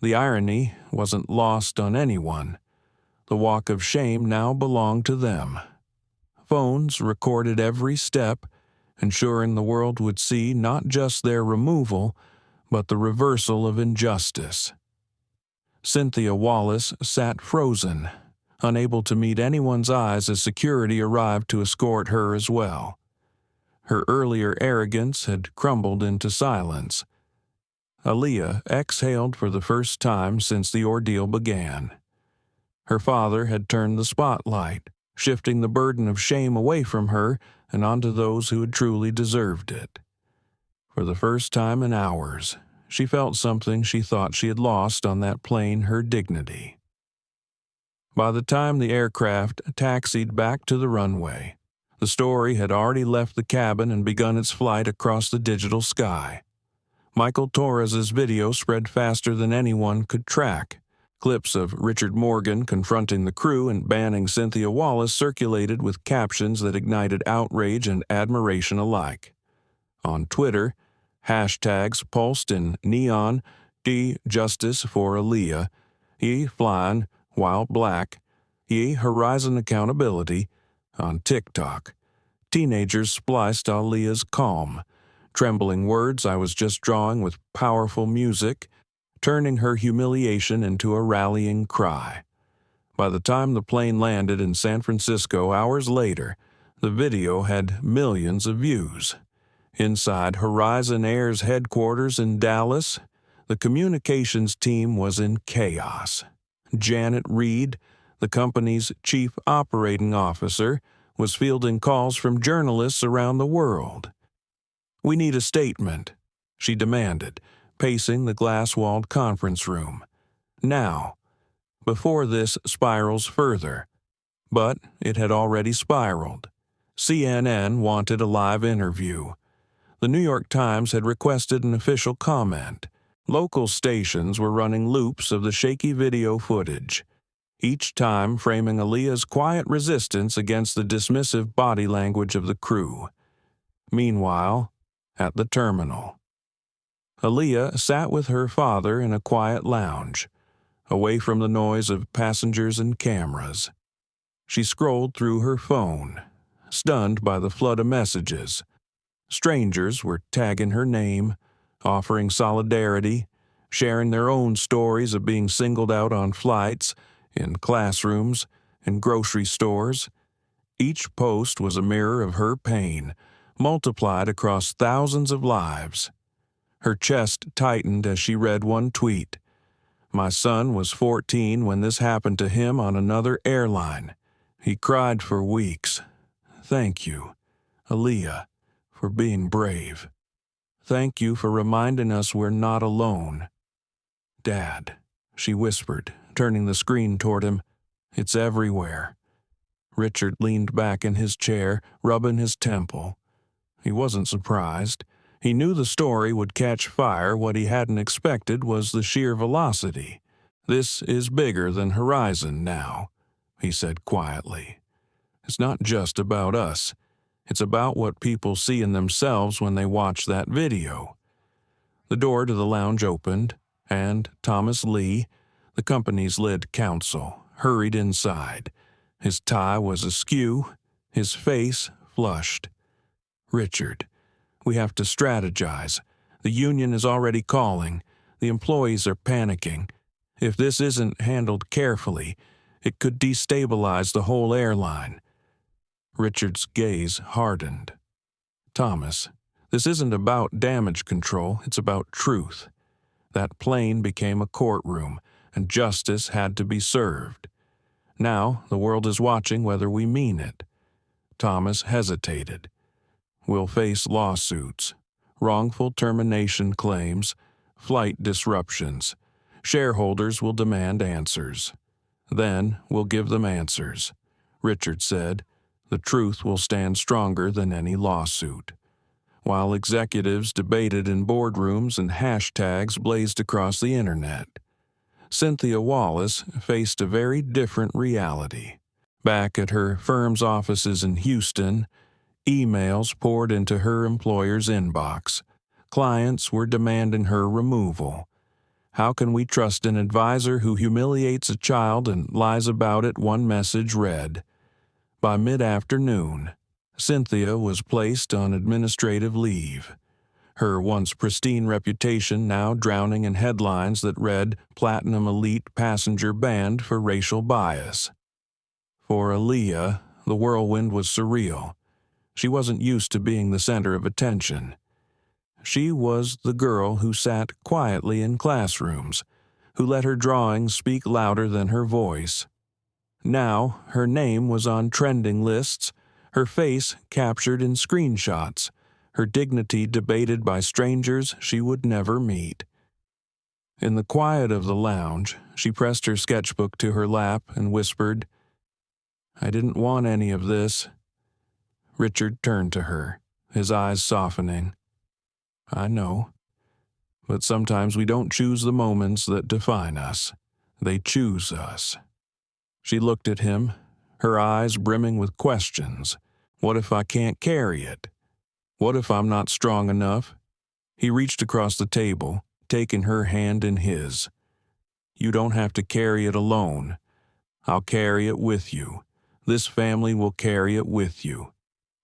Speaker 1: The irony wasn't lost on anyone. The walk of shame now belonged to them. Phones recorded every step, ensuring the world would see not just their removal, but the reversal of injustice. Cynthia Wallace sat frozen, unable to meet anyone's eyes as security arrived to escort her as well. Her earlier arrogance had crumbled into silence. Aaliyah exhaled for the first time since the ordeal began. Her father had turned the spotlight, shifting the burden of shame away from her and onto those who had truly deserved it. For the first time in hours, she felt something she thought she had lost on that plane, her dignity. By the time the aircraft taxied back to the runway, the story had already left the cabin and begun its flight across the digital sky. Michael Torres's video spread faster than anyone could track. Clips of Richard Morgan confronting the crew and banning Cynthia Wallace circulated with captions that ignited outrage and admiration alike. On Twitter, hashtags pulsed in neon, D Justice for Aaliyah, E Flying While Black, E Horizon Accountability. On TikTok, teenagers spliced Aaliyah's calm, trembling words I was just drawing with powerful music, turning her humiliation into a rallying cry. By the time the plane landed in San Francisco hours later, the video had millions of views. Inside Horizon Air's headquarters in Dallas, the communications team was in chaos. Janet Reed, the company's chief operating officer, was fielding calls from journalists around the world. "We need a statement," she demanded, pacing the glass-walled conference room. "Now, before this spirals further." But it had already spiraled. CNN wanted a live interview. The New York Times had requested an official comment. Local stations were running loops of the shaky video footage, each time framing Aaliyah's quiet resistance against the dismissive body language of the crew. Meanwhile, at the terminal, Aaliyah sat with her father in a quiet lounge, away from the noise of passengers and cameras. She scrolled through her phone, stunned by the flood of messages. Strangers were tagging her name, offering solidarity, sharing their own stories of being singled out on flights, in classrooms, in grocery stores. Each post was a mirror of her pain, multiplied across thousands of lives. Her chest tightened as she read one tweet. "My son was 14 when this happened to him on another airline. He cried for weeks. Thank you, Aaliyah, for being brave. Thank you for reminding us we're not alone." "Dad," she whispered, turning the screen toward him. "It's everywhere." Richard leaned back in his chair, rubbing his temple. He wasn't surprised. He knew the story would catch fire. What he hadn't expected was the sheer velocity. "This is bigger than Horizon now," he said quietly. "It's not just about us. It's about what people see in themselves when they watch that video." The door to the lounge opened, and Thomas Lee, the company's lead counsel, hurried inside. His tie was askew, his face flushed. "Richard, we have to strategize. The union is already calling. The employees are panicking. If this isn't handled carefully, it could destabilize the whole airline." Richard's gaze hardened. "Thomas, this isn't about damage control, it's about truth. That plane became a courtroom, and justice had to be served. Now the world is watching whether we mean it." Thomas hesitated. "We'll face lawsuits, wrongful termination claims, flight disruptions. Shareholders will demand answers. Then we'll give them answers," Richard said. "The truth will stand stronger than any lawsuit." While executives debated in boardrooms and hashtags blazed across the internet, Cynthia Wallace faced a very different reality. Back at her firm's offices in Houston, emails poured into her employer's inbox. Clients were demanding her removal. "How can we trust an advisor who humiliates a child and lies about it?" one message read. By mid-afternoon, Cynthia was placed on administrative leave, her once pristine reputation now drowning in headlines that read "Platinum Elite Passenger Banned for Racial Bias." For Aaliyah, the whirlwind was surreal. She wasn't used to being the center of attention. She was the girl who sat quietly in classrooms, who let her drawings speak louder than her voice. Now her name was on trending lists, her face captured in screenshots, her dignity debated by strangers she would never meet. In the quiet of the lounge, she pressed her sketchbook to her lap and whispered, "I didn't want any of this." Richard turned to her, his eyes softening. "I know. But sometimes we don't choose the moments that define us. They choose us." She looked at him, her eyes brimming with questions. "What if I can't carry it? What if I'm not strong enough?" He reached across the table, taking her hand in his. "You don't have to carry it alone. I'll carry it with you. This family will carry it with you.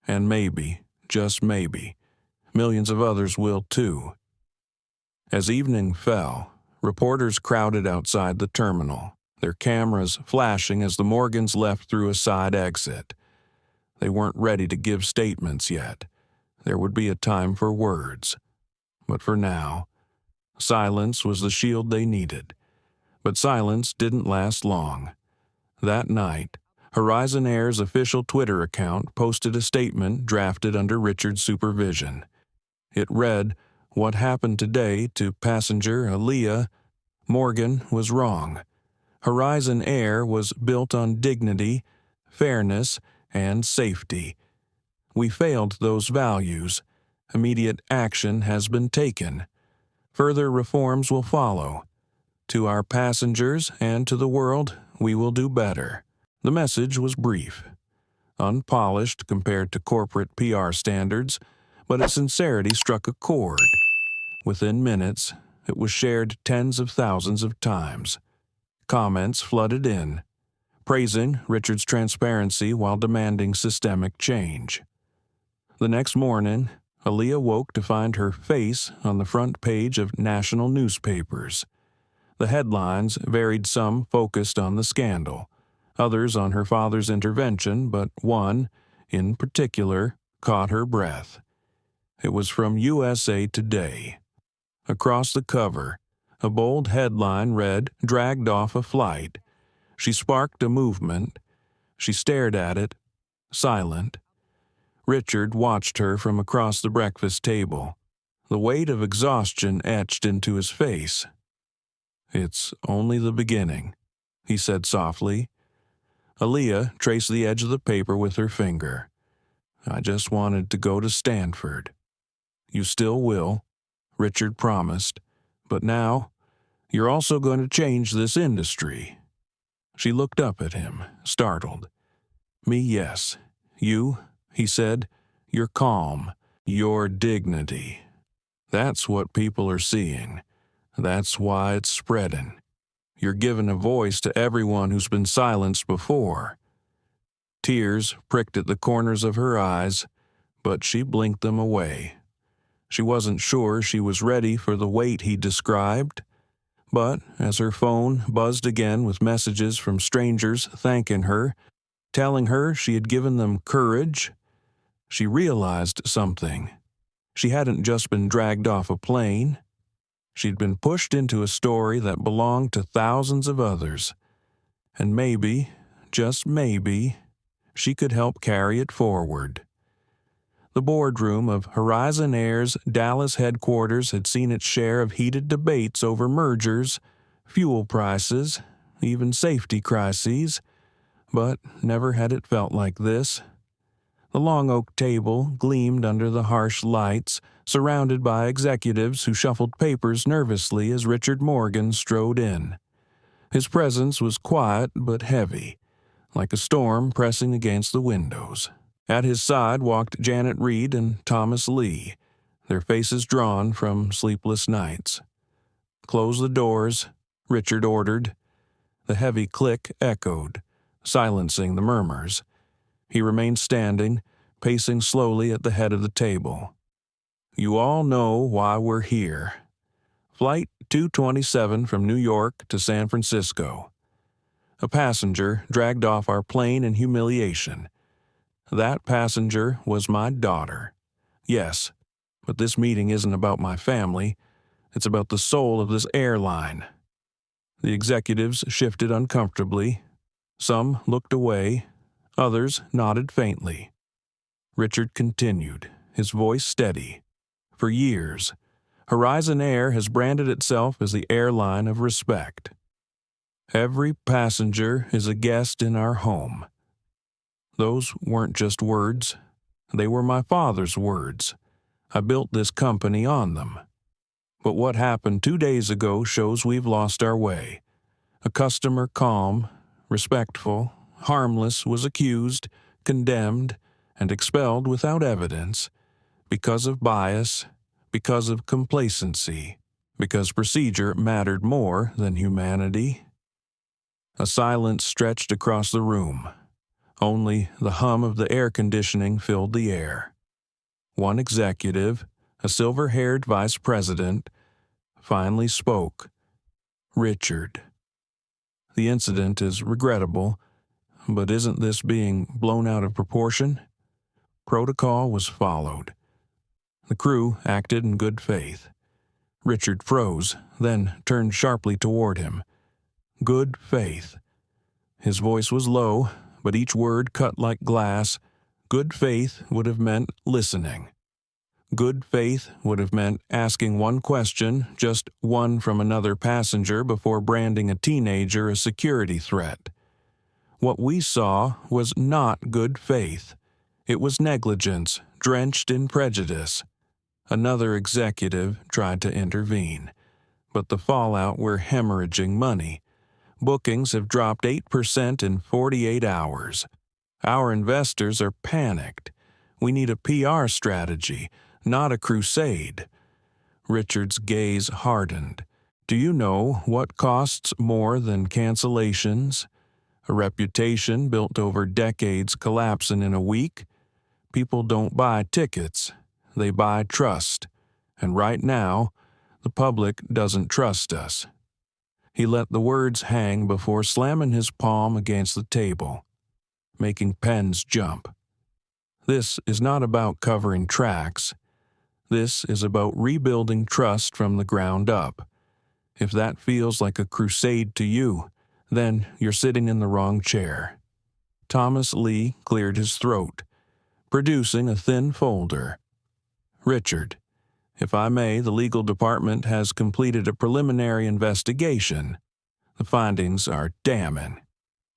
Speaker 1: And maybe, just maybe, millions of others will too." As evening fell, reporters crowded outside the terminal, their cameras flashing as the Morgans left through a side exit. They weren't ready to give statements yet. There would be a time for words. But for now, silence was the shield they needed. But silence didn't last long. That night, Horizon Air's official Twitter account posted a statement drafted under Richard's supervision. It read, "What happened today to passenger Aaliyah Morgan was wrong. Horizon Air was built on dignity, fairness, and safety. We failed those values. Immediate action has been taken. Further reforms will follow. To our passengers and to the world, we will do better." The message was brief, unpolished compared to corporate PR standards, but its sincerity struck a chord. Within minutes, it was shared tens of thousands of times. Comments flooded in, praising Richard's transparency while demanding systemic change. The next morning, Aaliyah woke to find her face on the front page of national newspapers. The headlines varied, some focused on the scandal, others on her father's intervention, but one, in particular, caught her breath. It was from USA Today. Across the cover, a bold headline read, "Dragged off a flight." She sparked a movement. She stared at it, silent. Richard watched her from across the breakfast table, the weight of exhaustion etched into his face. "It's only the beginning," he said softly. Aaliyah traced the edge of the paper with her finger. "I just wanted to go to Stanford." "You still will," Richard promised. "But now, you're also going to change this industry." She looked up at him, startled. "Me, yes. You," he said, "your calm, your dignity. That's what people are seeing. That's why it's spreading. You're giving a voice to everyone who's been silenced before." Tears pricked at the corners of her eyes, but she blinked them away. She wasn't sure she was ready for the weight he described, but as her phone buzzed again with messages from strangers thanking her, telling her she had given them courage, she realized something. She hadn't just been dragged off a plane. She'd been pushed into a story that belonged to thousands of others. And maybe, just maybe, she could help carry it forward. The boardroom of Horizon Air's Dallas headquarters had seen its share of heated debates over mergers, fuel prices, even safety crises, but never had it felt like this. The long oak table gleamed under the harsh lights, surrounded by executives who shuffled papers nervously as Richard Morgan strode in. His presence was quiet but heavy, like a storm pressing against the windows. At his side walked Janet Reed and Thomas Lee, their faces drawn from sleepless nights. "Close the doors," Richard ordered. The heavy click echoed, silencing the murmurs. He remained standing, pacing slowly at the head of the table. "You all know why we're here. Flight 227 from New York to San Francisco. A passenger dragged off our plane in humiliation. That passenger was my daughter. Yes, but this meeting isn't about my family. It's about the soul of this airline." The executives shifted uncomfortably. Some looked away. Others nodded faintly. Richard continued, his voice steady. "For years, Horizon Air has branded itself as the airline of respect. Every passenger is a guest in our home." Those weren't just words. They were my father's words. I built this company on them. But what happened 2 days ago shows we've lost our way. A customer calm, respectful, harmless was accused, condemned, and expelled without evidence, because of bias, because of complacency, because procedure mattered more than humanity. A silence stretched across the room. Only the hum of the air conditioning filled the air. One executive, a silver-haired vice president, finally spoke. "Richard, the incident is regrettable, but isn't this being blown out of proportion?" Protocol was followed. The crew acted in good faith. Richard froze, then turned sharply toward him. Good faith. His voice was low, but each word cut like glass. Good faith would have meant listening. Good faith would have meant asking one question, just one from another passenger, before branding a teenager a security threat. What we saw was not good faith. It was negligence, drenched in prejudice. Another executive tried to intervene, but the fallout were hemorrhaging money. Bookings have dropped 8% in 48 hours. Our investors are panicked. We need a PR strategy, not a crusade. Richard's gaze hardened. Do you know what costs more than cancellations? A reputation built over decades collapsing in a week? People don't buy tickets. They buy trust. And right now, the public doesn't trust us. He let the words hang before slamming his palm against the table, making pens jump. This is not about covering tracks. This is about rebuilding trust from the ground up. If that feels like a crusade to you, then you're sitting in the wrong chair. Thomas Lee cleared his throat, producing a thin folder. Richard, if I may, the legal department has completed a preliminary investigation. The findings are damning.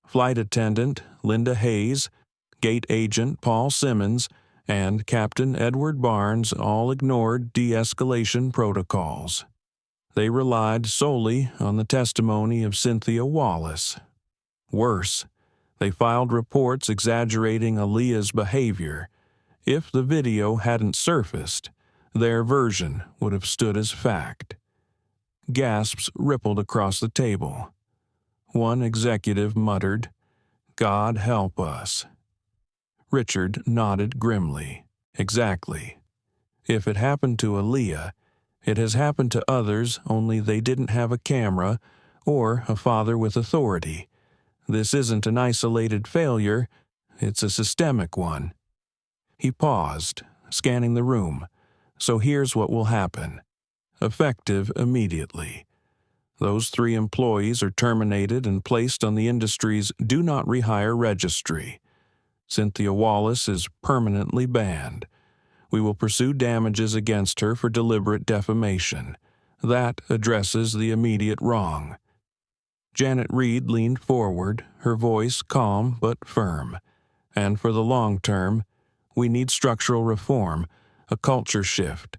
Speaker 1: Flight attendant Linda Hayes, gate agent Paul Simmons, and Captain Edward Barnes all ignored de-escalation protocols. They relied solely on the testimony of Cynthia Wallace. Worse, they filed reports exaggerating Aaliyah's behavior. If the video hadn't surfaced, their version would have stood as fact. Gasps rippled across the table. One executive muttered, "God help us." Richard nodded grimly. Exactly. If it happened to Aaliyah, it has happened to others, only they didn't have a camera or a father with authority. This isn't an isolated failure, it's a systemic one. He paused, scanning the room. So here's what will happen. Effective immediately. Those 3 employees are terminated and placed on the industry's Do Not Rehire registry. Cynthia Wallace is permanently banned. We will pursue damages against her for deliberate defamation. That addresses the immediate wrong. Janet Reed leaned forward, her voice calm but firm. And for the long term, we need structural reform, a culture shift.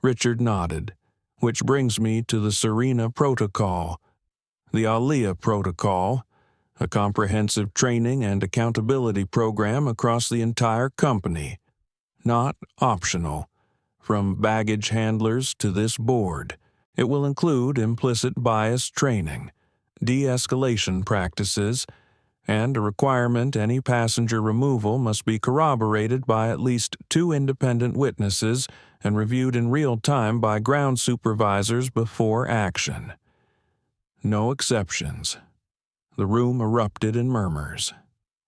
Speaker 1: Richard nodded, which brings me to the Serena Protocol, the Aaliyah Protocol, a comprehensive training and accountability program across the entire company. Not optional. From baggage handlers to this board, it will include implicit bias training, de-escalation practices, and a requirement any passenger removal must be corroborated by at least 2 independent witnesses and reviewed in real time by ground supervisors before action. No exceptions. The room erupted in murmurs.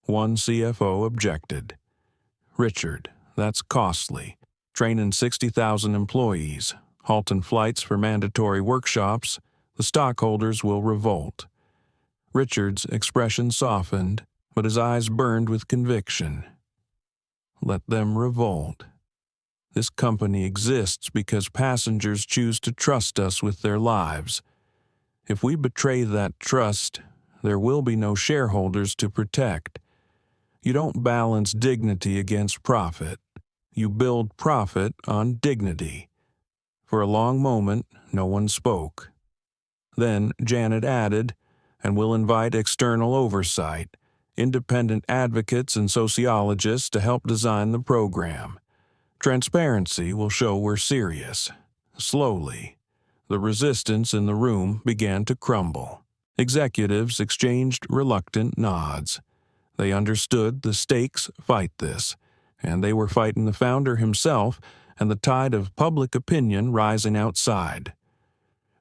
Speaker 1: One CFO objected. "Richard, that's costly. Training 60,000 employees, halting flights for mandatory workshops, the stockholders will revolt." Richard's expression softened, but his eyes burned with conviction. Let them revolt. This company exists because passengers choose to trust us with their lives. If we betray that trust, there will be no shareholders to protect. You don't balance dignity against profit. You build profit on dignity. For a long moment, no one spoke. Then Janet added, "And we'll invite external oversight, independent advocates and sociologists to help design the program. Transparency will show we're serious." Slowly, the resistance in the room began to crumble. Executives exchanged reluctant nods. They understood the stakes fight this, and they were fighting the founder himself and the tide of public opinion rising outside.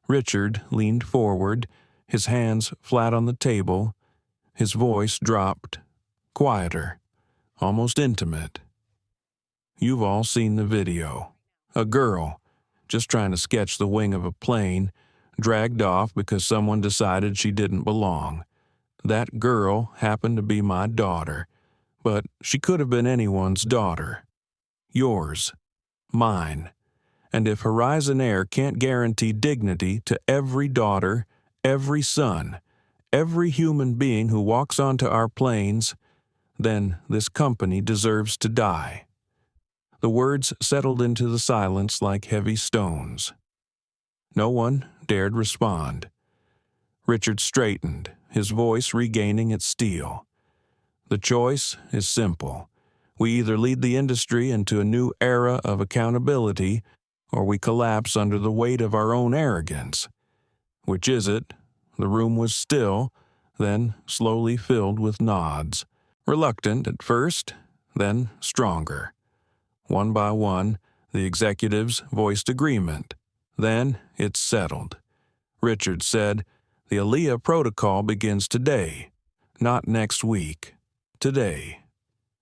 Speaker 1: Richard leaned forward, his hands flat on the table. His voice dropped, quieter, almost intimate. You've all seen the video. A girl, just trying to sketch the wing of a plane, dragged off because someone decided she didn't belong. That girl happened to be my daughter, but she could have been anyone's daughter. Yours, mine. And if Horizon Air can't guarantee dignity to every daughter, every son, every human being who walks onto our planes, then this company deserves to die. The words settled into the silence like heavy stones. No one dared respond. Richard straightened, his voice regaining its steel. The choice is simple. We either lead the industry into a new era of accountability, or we collapse under the weight of our own arrogance. Which is it? The room was still, then slowly filled with nods. Reluctant at first, then stronger. One by one, the executives voiced agreement. Then it settled. Richard said, The Aaliyah protocol begins today, not next week. Today.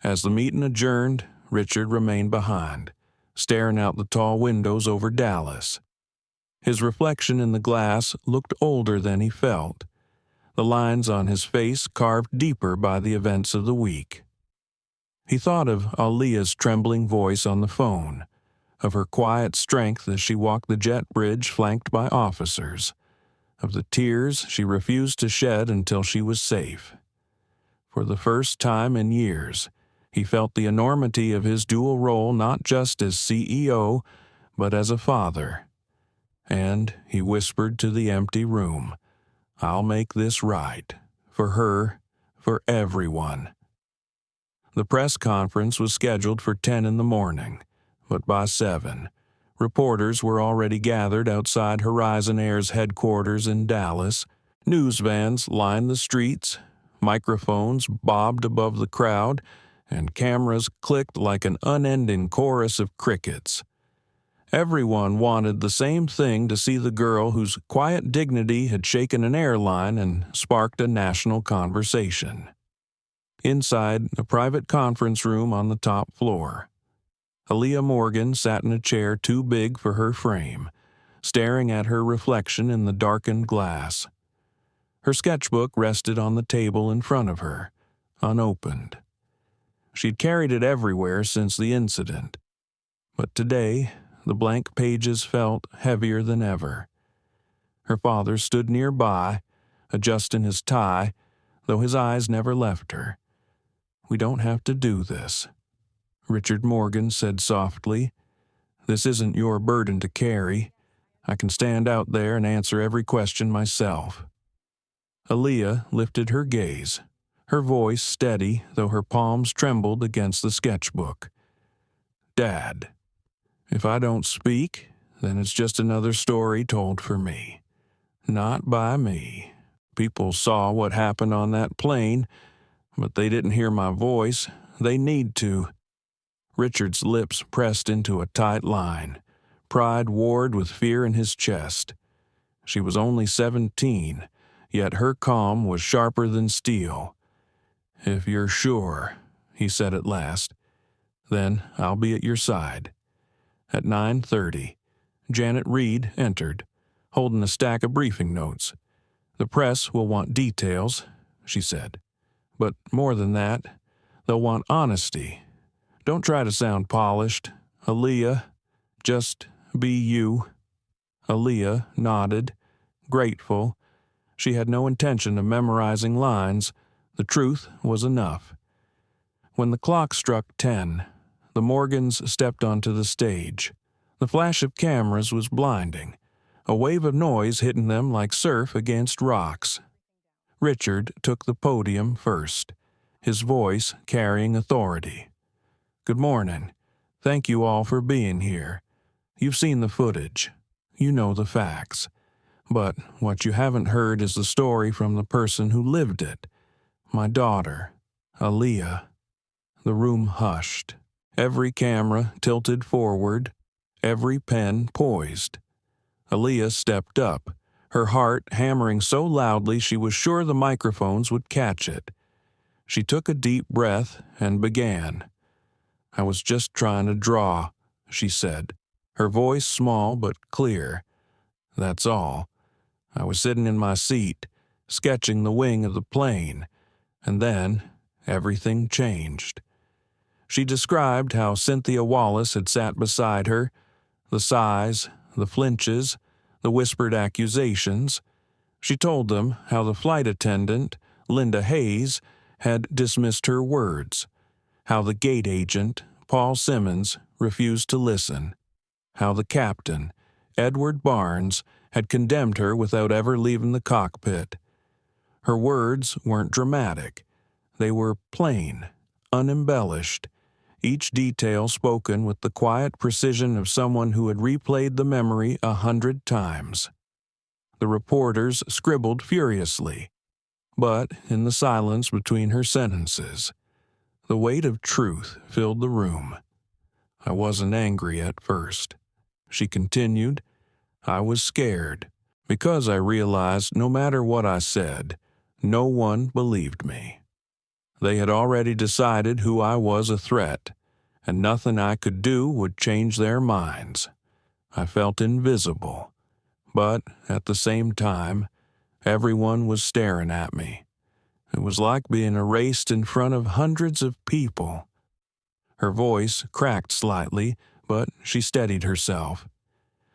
Speaker 1: As the meeting adjourned, Richard remained behind, staring out the tall windows over Dallas. His reflection in the glass looked older than he felt, the lines on his face carved deeper by the events of the week. He thought of Aaliyah's trembling voice on the phone, of her quiet strength as she walked the jet bridge flanked by officers, of the tears she refused to shed until she was safe. For the first time in years, he felt the enormity of his dual role not just as CEO, but as a father. And he whispered to the empty room, "I'll make this right. For her, for everyone." The press conference was scheduled for 10 in the morning, but by 7, reporters were already gathered outside Horizon Air's headquarters in Dallas. News vans lined the streets, microphones bobbed above the crowd, and cameras clicked like an unending chorus of crickets. Everyone wanted the same thing: to see the girl whose quiet dignity had shaken an airline and sparked a national conversation. Inside a private conference room on the top floor, Aaliyah Morgan sat in a chair too big for her frame, staring at her reflection in the darkened glass. Her sketchbook rested on the table in front of her, unopened. She'd carried it everywhere since the incident, but today the blank pages felt heavier than ever. Her father stood nearby, adjusting his tie, though his eyes never left her. "We don't have to do this," Richard Morgan said softly. "This isn't your burden to carry. I can stand out there and answer every question myself." Aaliyah lifted her gaze, her voice steady though her palms trembled against the sketchbook. "Dad, if I don't speak, then it's just another story told for me. Not by me. People saw what happened on that plane, but they didn't hear my voice. They need to." Richard's lips pressed into a tight line. Pride warred with fear in his chest. She was only 17, yet her calm was sharper than steel. "If you're sure," he said at last, "then I'll be at your side." At 9:30, Janet Reed entered, holding a stack of briefing notes. "The press will want details," she said. "But more than that, they'll want honesty. Don't try to sound polished. Aaliyah, just be you." Aaliyah nodded, grateful. She had no intention of memorizing lines. The truth was enough. When the clock struck 10, the Morgans stepped onto the stage. The flash of cameras was blinding, a wave of noise hitting them like surf against rocks. Richard took the podium first, his voice carrying authority. "Good morning. Thank you all for being here. You've seen the footage. You know the facts. But what you haven't heard is the story from the person who lived it. My daughter, Aaliyah." The room hushed. Every camera tilted forward, every pen poised. Aaliyah stepped up, her heart hammering so loudly she was sure the microphones would catch it. She took a deep breath and began. "I was just trying to draw," she said, her voice small but clear. "That's all. I was sitting in my seat, sketching the wing of the plane, and then everything changed." She described how Cynthia Wallace had sat beside her, the sighs, the flinches, the whispered accusations. She told them how the flight attendant, Linda Hayes, had dismissed her words, how the gate agent, Paul Simmons, refused to listen, how the captain, Edward Barnes, had condemned her without ever leaving the cockpit. Her words weren't dramatic. They were plain, unembellished, each detail spoken with the quiet precision of someone who had replayed the memory 100 times. The reporters scribbled furiously, but in the silence between her sentences, the weight of truth filled the room. "I wasn't angry at first," she continued. "I was scared. Because I realized no matter what I said, no one believed me. They had already decided who I was a threat, and nothing I could do would change their minds. I felt invisible, but at the same time, everyone was staring at me. It was like being erased in front of hundreds of people. Her voice cracked slightly, but she steadied herself.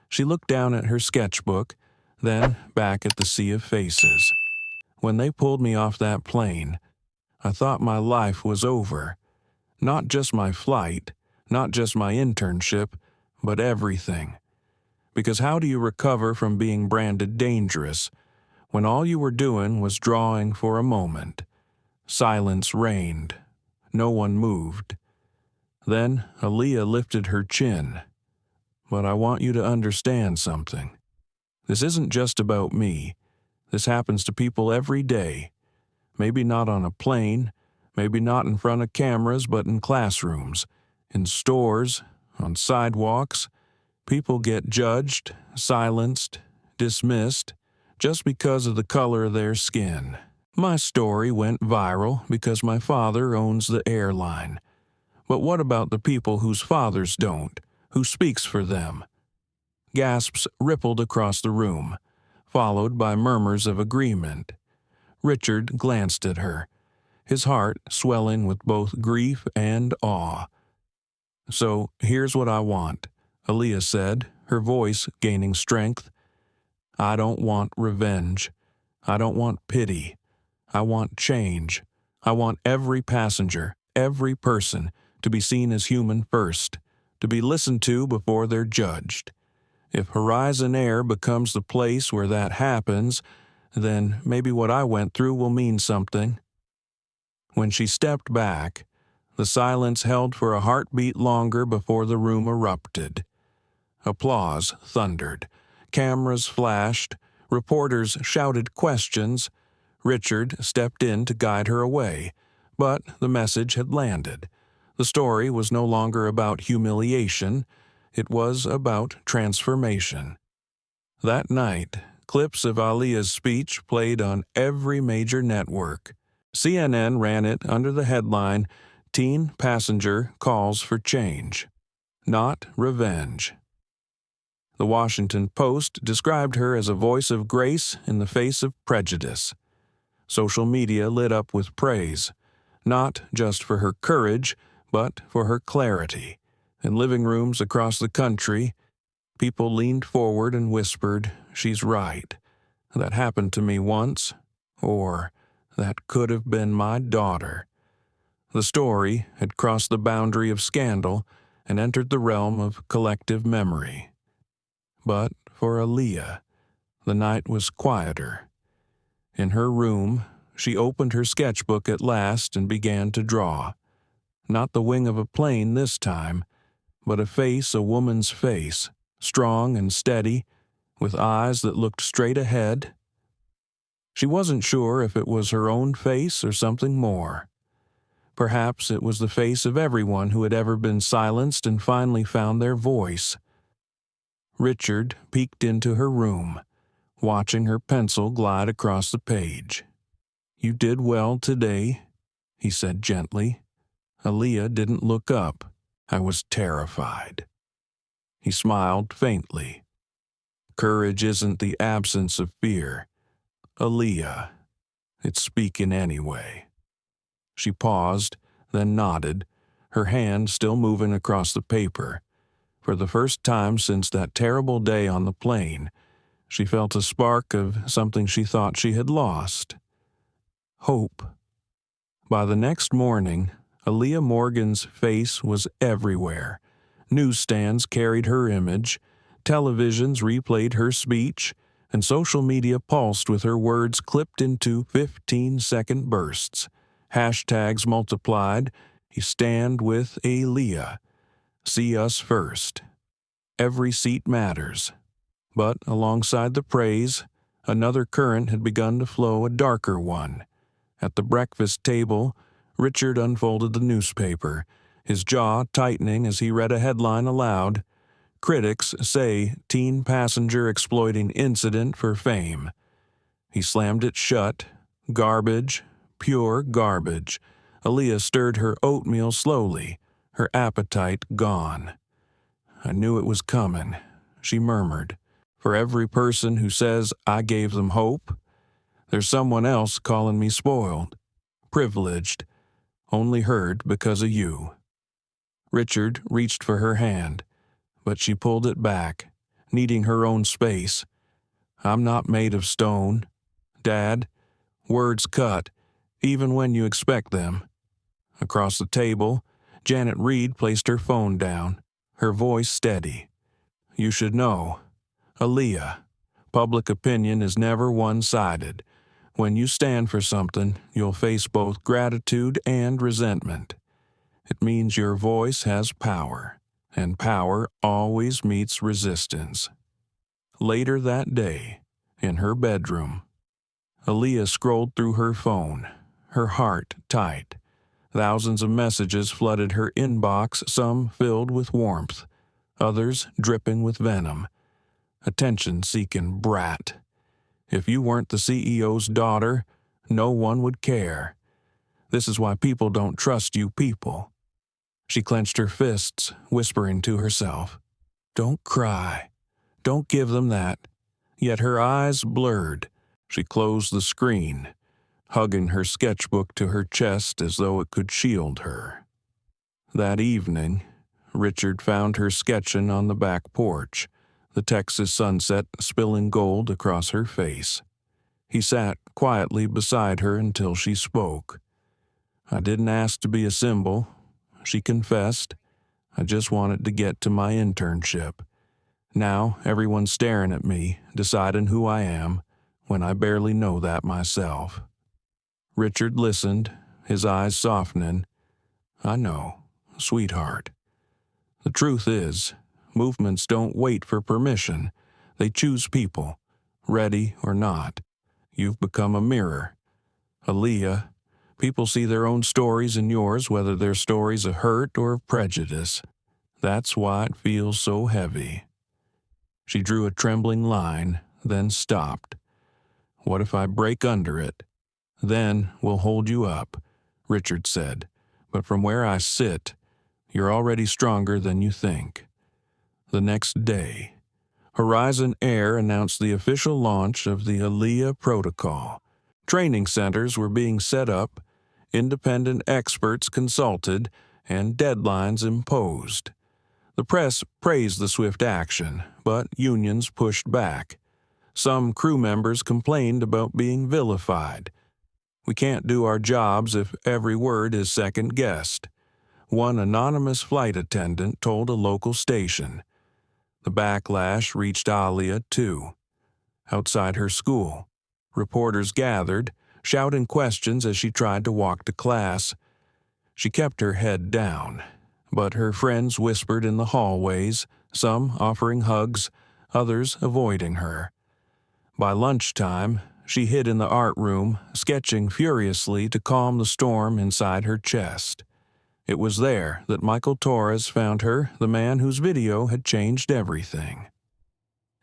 Speaker 1: She looked down at her sketchbook, then back at the sea of faces. When they pulled me off that plane, I thought my life was over. Not just my flight, not just my internship, but everything. Because how do you recover from being branded dangerous when all you were doing was drawing for a moment? Silence reigned. No one moved. Then Aaliyah lifted her chin. But I want you to understand something. This isn't just about me. This happens to people every day. Maybe not on a plane, maybe not in front of cameras, but in classrooms, in stores, on sidewalks. People get judged, silenced, dismissed, just because of the color of their skin. My story went viral because my father owns the airline. But what about the people whose fathers don't? Who speaks for them? Gasps rippled across the room, followed by murmurs of agreement. Richard glanced at her, his heart swelling with both grief and awe. "So here's what I want," Aaliyah said, her voice gaining strength. "I don't want revenge. I don't want pity. I want change. I want every passenger, every person, to be seen as human first, to be listened to before they're judged. If Horizon Air becomes the place where that happens, then maybe what I went through will mean something." When she stepped back, the silence held for a heartbeat longer before the room erupted. Applause thundered. Cameras flashed. Reporters shouted questions. Richard stepped in to guide her away, but the message had landed. The story was no longer about humiliation. It was about transformation. That night, clips of Aaliyah's speech played on every major network. CNN ran it under the headline, "Teen Passenger Calls for Change, Not Revenge." The Washington Post described her as a voice of grace in the face of prejudice. Social media lit up with praise, not just for her courage, but for her clarity. In living rooms across the country, people leaned forward and whispered, "She's right. That happened to me once," or "That could have been my daughter." The story had crossed the boundary of scandal and entered the realm of collective memory. But for Aaliyah, the night was quieter. In her room, she opened her sketchbook at last and began to draw. Not the wing of a plane this time, but a face, a woman's face, strong and steady, with eyes that looked straight ahead. She wasn't sure if it was her own face or something more. Perhaps it was the face of everyone who had ever been silenced and finally found their voice. Richard peeked into her room, watching her pencil glide across the page. "You did well today," he said gently. Aaliyah didn't look up. "I was terrified." He smiled faintly. "Courage isn't the absence of fear. Aaliyah, it's speaking anyway." She paused, then nodded, her hand still moving across the paper. For the first time since that terrible day on the plane, she felt a spark of something she thought she had lost. Hope. By the next morning, Aaliyah Morgan's face was everywhere. Newsstands carried her image, televisions replayed her speech, and social media pulsed with her words clipped into 15-second bursts. Hashtags multiplied. "Stand with Aaliyah." "See us first." Every seat matters. But alongside the praise, another current had begun to flow, a darker one. At the breakfast table, Richard unfolded the newspaper, his jaw tightening as he read a headline aloud, Critics say teen passenger exploiting incident for fame. He slammed it shut. Garbage, pure garbage. Aaliyah stirred her oatmeal slowly, her appetite gone. I knew it was coming, she murmured. For every person who says I gave them hope, there's someone else calling me spoiled, privileged, only heard because of you. Richard reached for her hand, but she pulled it back, needing her own space. I'm not made of stone. Dad, words cut, even when you expect them. Across the table, Janet Reed placed her phone down, her voice steady. You should know, Aaliyah, public opinion is never one-sided. When you stand for something, you'll face both gratitude and resentment. It means your voice has power, and power always meets resistance. Later that day, in her bedroom, Aaliyah scrolled through her phone, her heart tight. Thousands of messages flooded her inbox, some filled with warmth, others dripping with venom. Attention-seeking brat. If you weren't the CEO's daughter, no one would care. This is why people don't trust you people. She clenched her fists, whispering to herself, Don't cry. Don't give them that. Yet her eyes blurred. She closed the screen, hugging her sketchbook to her chest as though it could shield her. That evening, Richard found her sketching on the back porch, the Texas sunset spilling gold across her face. He sat quietly beside her until she spoke. I didn't ask to be a symbol, she confessed. I just wanted to get to my internship. Now everyone's staring at me, deciding who I am, when I barely know that myself. Richard listened, his eyes softening. I know, sweetheart. The truth is, movements don't wait for permission. They choose people, ready or not. You've become a mirror. Aaliyah, people see their own stories in yours, whether they're stories of hurt or of prejudice. That's why it feels so heavy. She drew a trembling line, then stopped. What if I break under it? Then we'll hold you up, Richard said. But from where I sit, you're already stronger than you think. The next day, Horizon Air announced the official launch of the Aaliyah Protocol. Training centers were being set up, independent experts consulted, and deadlines imposed. The press praised the swift action, but unions pushed back. Some crew members complained about being vilified. We can't do our jobs if every word is second-guessed, one anonymous flight attendant told a local station. The backlash reached Aaliyah, too. Outside her school, reporters gathered, shouting questions as she tried to walk to class. She kept her head down, but her friends whispered in the hallways, some offering hugs, others avoiding her. By lunchtime, she hid in the art room, sketching furiously to calm the storm inside her chest. It was there that Michael Torres found her, the man whose video had changed everything.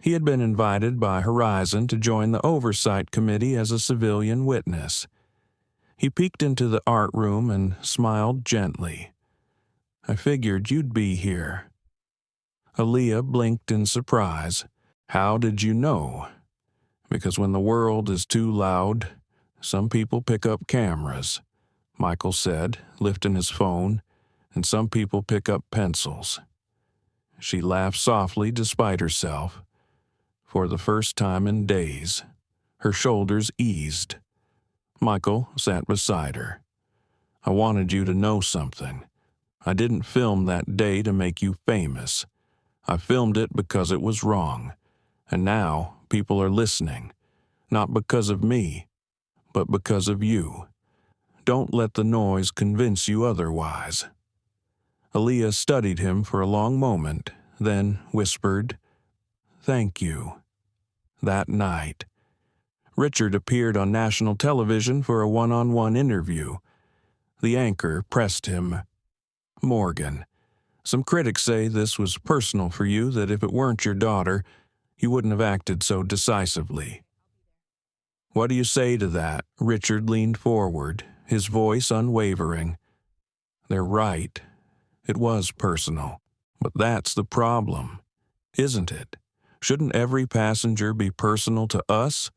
Speaker 1: He had been invited by Horizon to join the oversight committee as a civilian witness. He peeked into the art room and smiled gently. I figured you'd be here. Aaliyah blinked in surprise. How did you know? Because when the world is too loud, some people pick up cameras, Michael said, lifting his phone, and some people pick up pencils. She laughed softly despite herself. For the first time in days, her shoulders eased. Michael sat beside her. I wanted you to know something. I didn't film that day to make you famous. I filmed it because it was wrong. And now people are listening, not because of me, but because of you. Don't let the noise convince you otherwise. Aaliyah studied him for a long moment, then whispered, Thank you. That night, Richard appeared on national television for a one-on-one interview. The anchor pressed him. Morgan, Some critics say this was personal for you, that if it weren't your daughter, you wouldn't have acted so decisively. What do you say to that? Richard leaned forward, his voice unwavering. They're right. It was personal. But that's the problem, isn't it? Shouldn't every passenger be personal to us?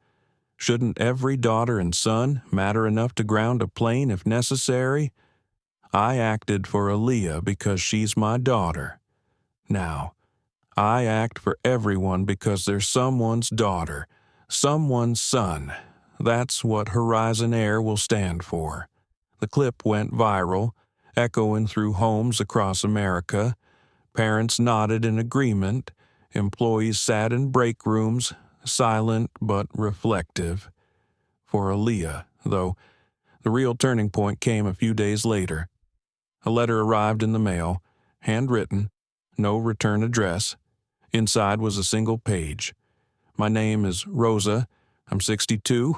Speaker 1: Shouldn't every daughter and son matter enough to ground a plane if necessary? I acted for Aaliyah because she's my daughter. Now, I act for everyone because they're someone's daughter, someone's son. That's what Horizon Air will stand for. The clip went viral, echoing through homes across America. Parents nodded in agreement. Employees sat in break rooms, silent but reflective. For Aaliyah, though, the real turning point came a few days later. A letter arrived in the mail, handwritten, no return address. Inside was a single page. My name is Rosa. I'm 62.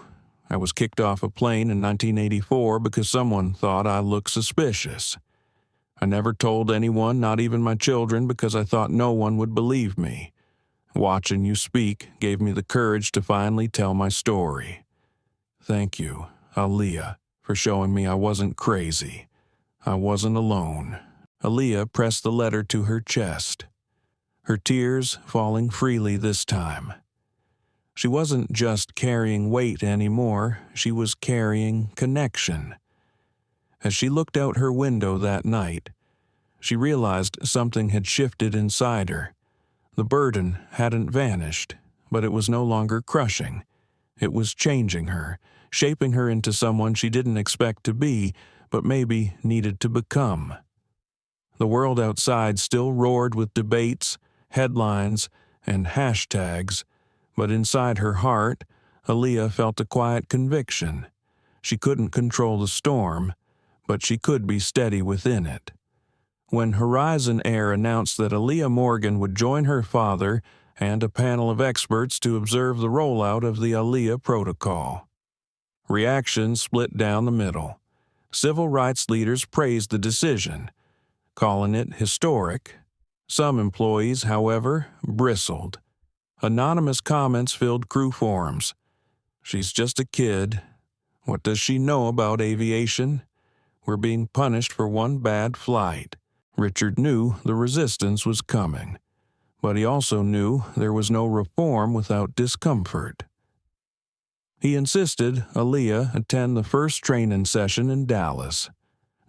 Speaker 1: I was kicked off a plane in 1984 because someone thought I looked suspicious. I never told anyone, not even my children, because I thought no one would believe me. Watching you speak gave me the courage to finally tell my story. Thank you, Aaliyah, for showing me I wasn't crazy. I wasn't alone. Aaliyah pressed the letter to her chest, her tears falling freely this time. She wasn't just carrying weight anymore, she was carrying connection. As she looked out her window that night, she realized something had shifted inside her. The burden hadn't vanished, but it was no longer crushing. It was changing her, shaping her into someone she didn't expect to be, but maybe needed to become. The world outside still roared with debates, headlines, and hashtags, but inside her heart, Aaliyah felt a quiet conviction. She couldn't control the storm, but she could be steady within it. When Horizon Air announced that Aaliyah Morgan would join her father and a panel of experts to observe the rollout of the Aaliyah Protocol, reactions split down the middle. Civil rights leaders praised the decision, calling it historic. Some employees, however, bristled. Anonymous comments filled crew forums. She's just a kid. What does she know about aviation? We're being punished for one bad flight. Richard knew the resistance was coming, but he also knew there was no reform without discomfort. He insisted Aaliyah attend the first training session in Dallas,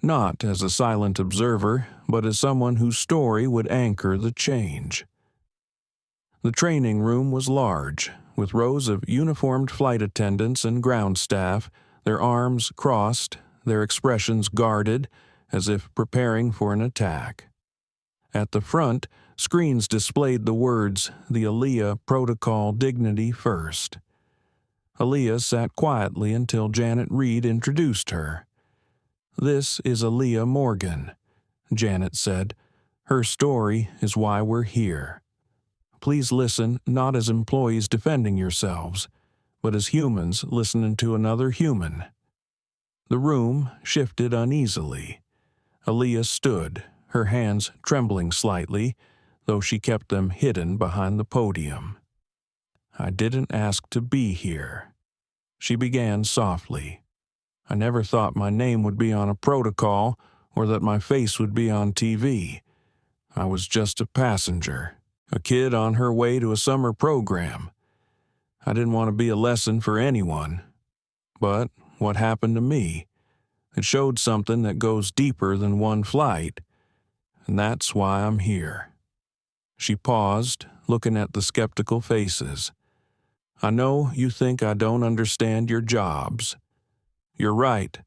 Speaker 1: not as a silent observer, but as someone whose story would anchor the change. The training room was large, with rows of uniformed flight attendants and ground staff, their arms crossed, their expressions guarded, as if preparing for an attack. At the front, screens displayed the words, "The Aaliyah Protocol Dignity First." Aaliyah sat quietly until Janet Reed introduced her. "This is Aaliyah Morgan," Janet said. "Her story is why we're here. Please listen not as employees defending yourselves, but as humans listening to another human." The room shifted uneasily. Aaliyah stood, her hands trembling slightly, though she kept them hidden behind the podium. "I didn't ask to be here," she began softly. "I never thought my name would be on a protocol or that my face would be on TV. I was just a passenger, a kid on her way to a summer program. I didn't want to be a lesson for anyone. But what happened to me? It showed something that goes deeper than one flight, and that's why I'm here." She paused, looking at the skeptical faces. "I know you think I don't understand your jobs. You're right.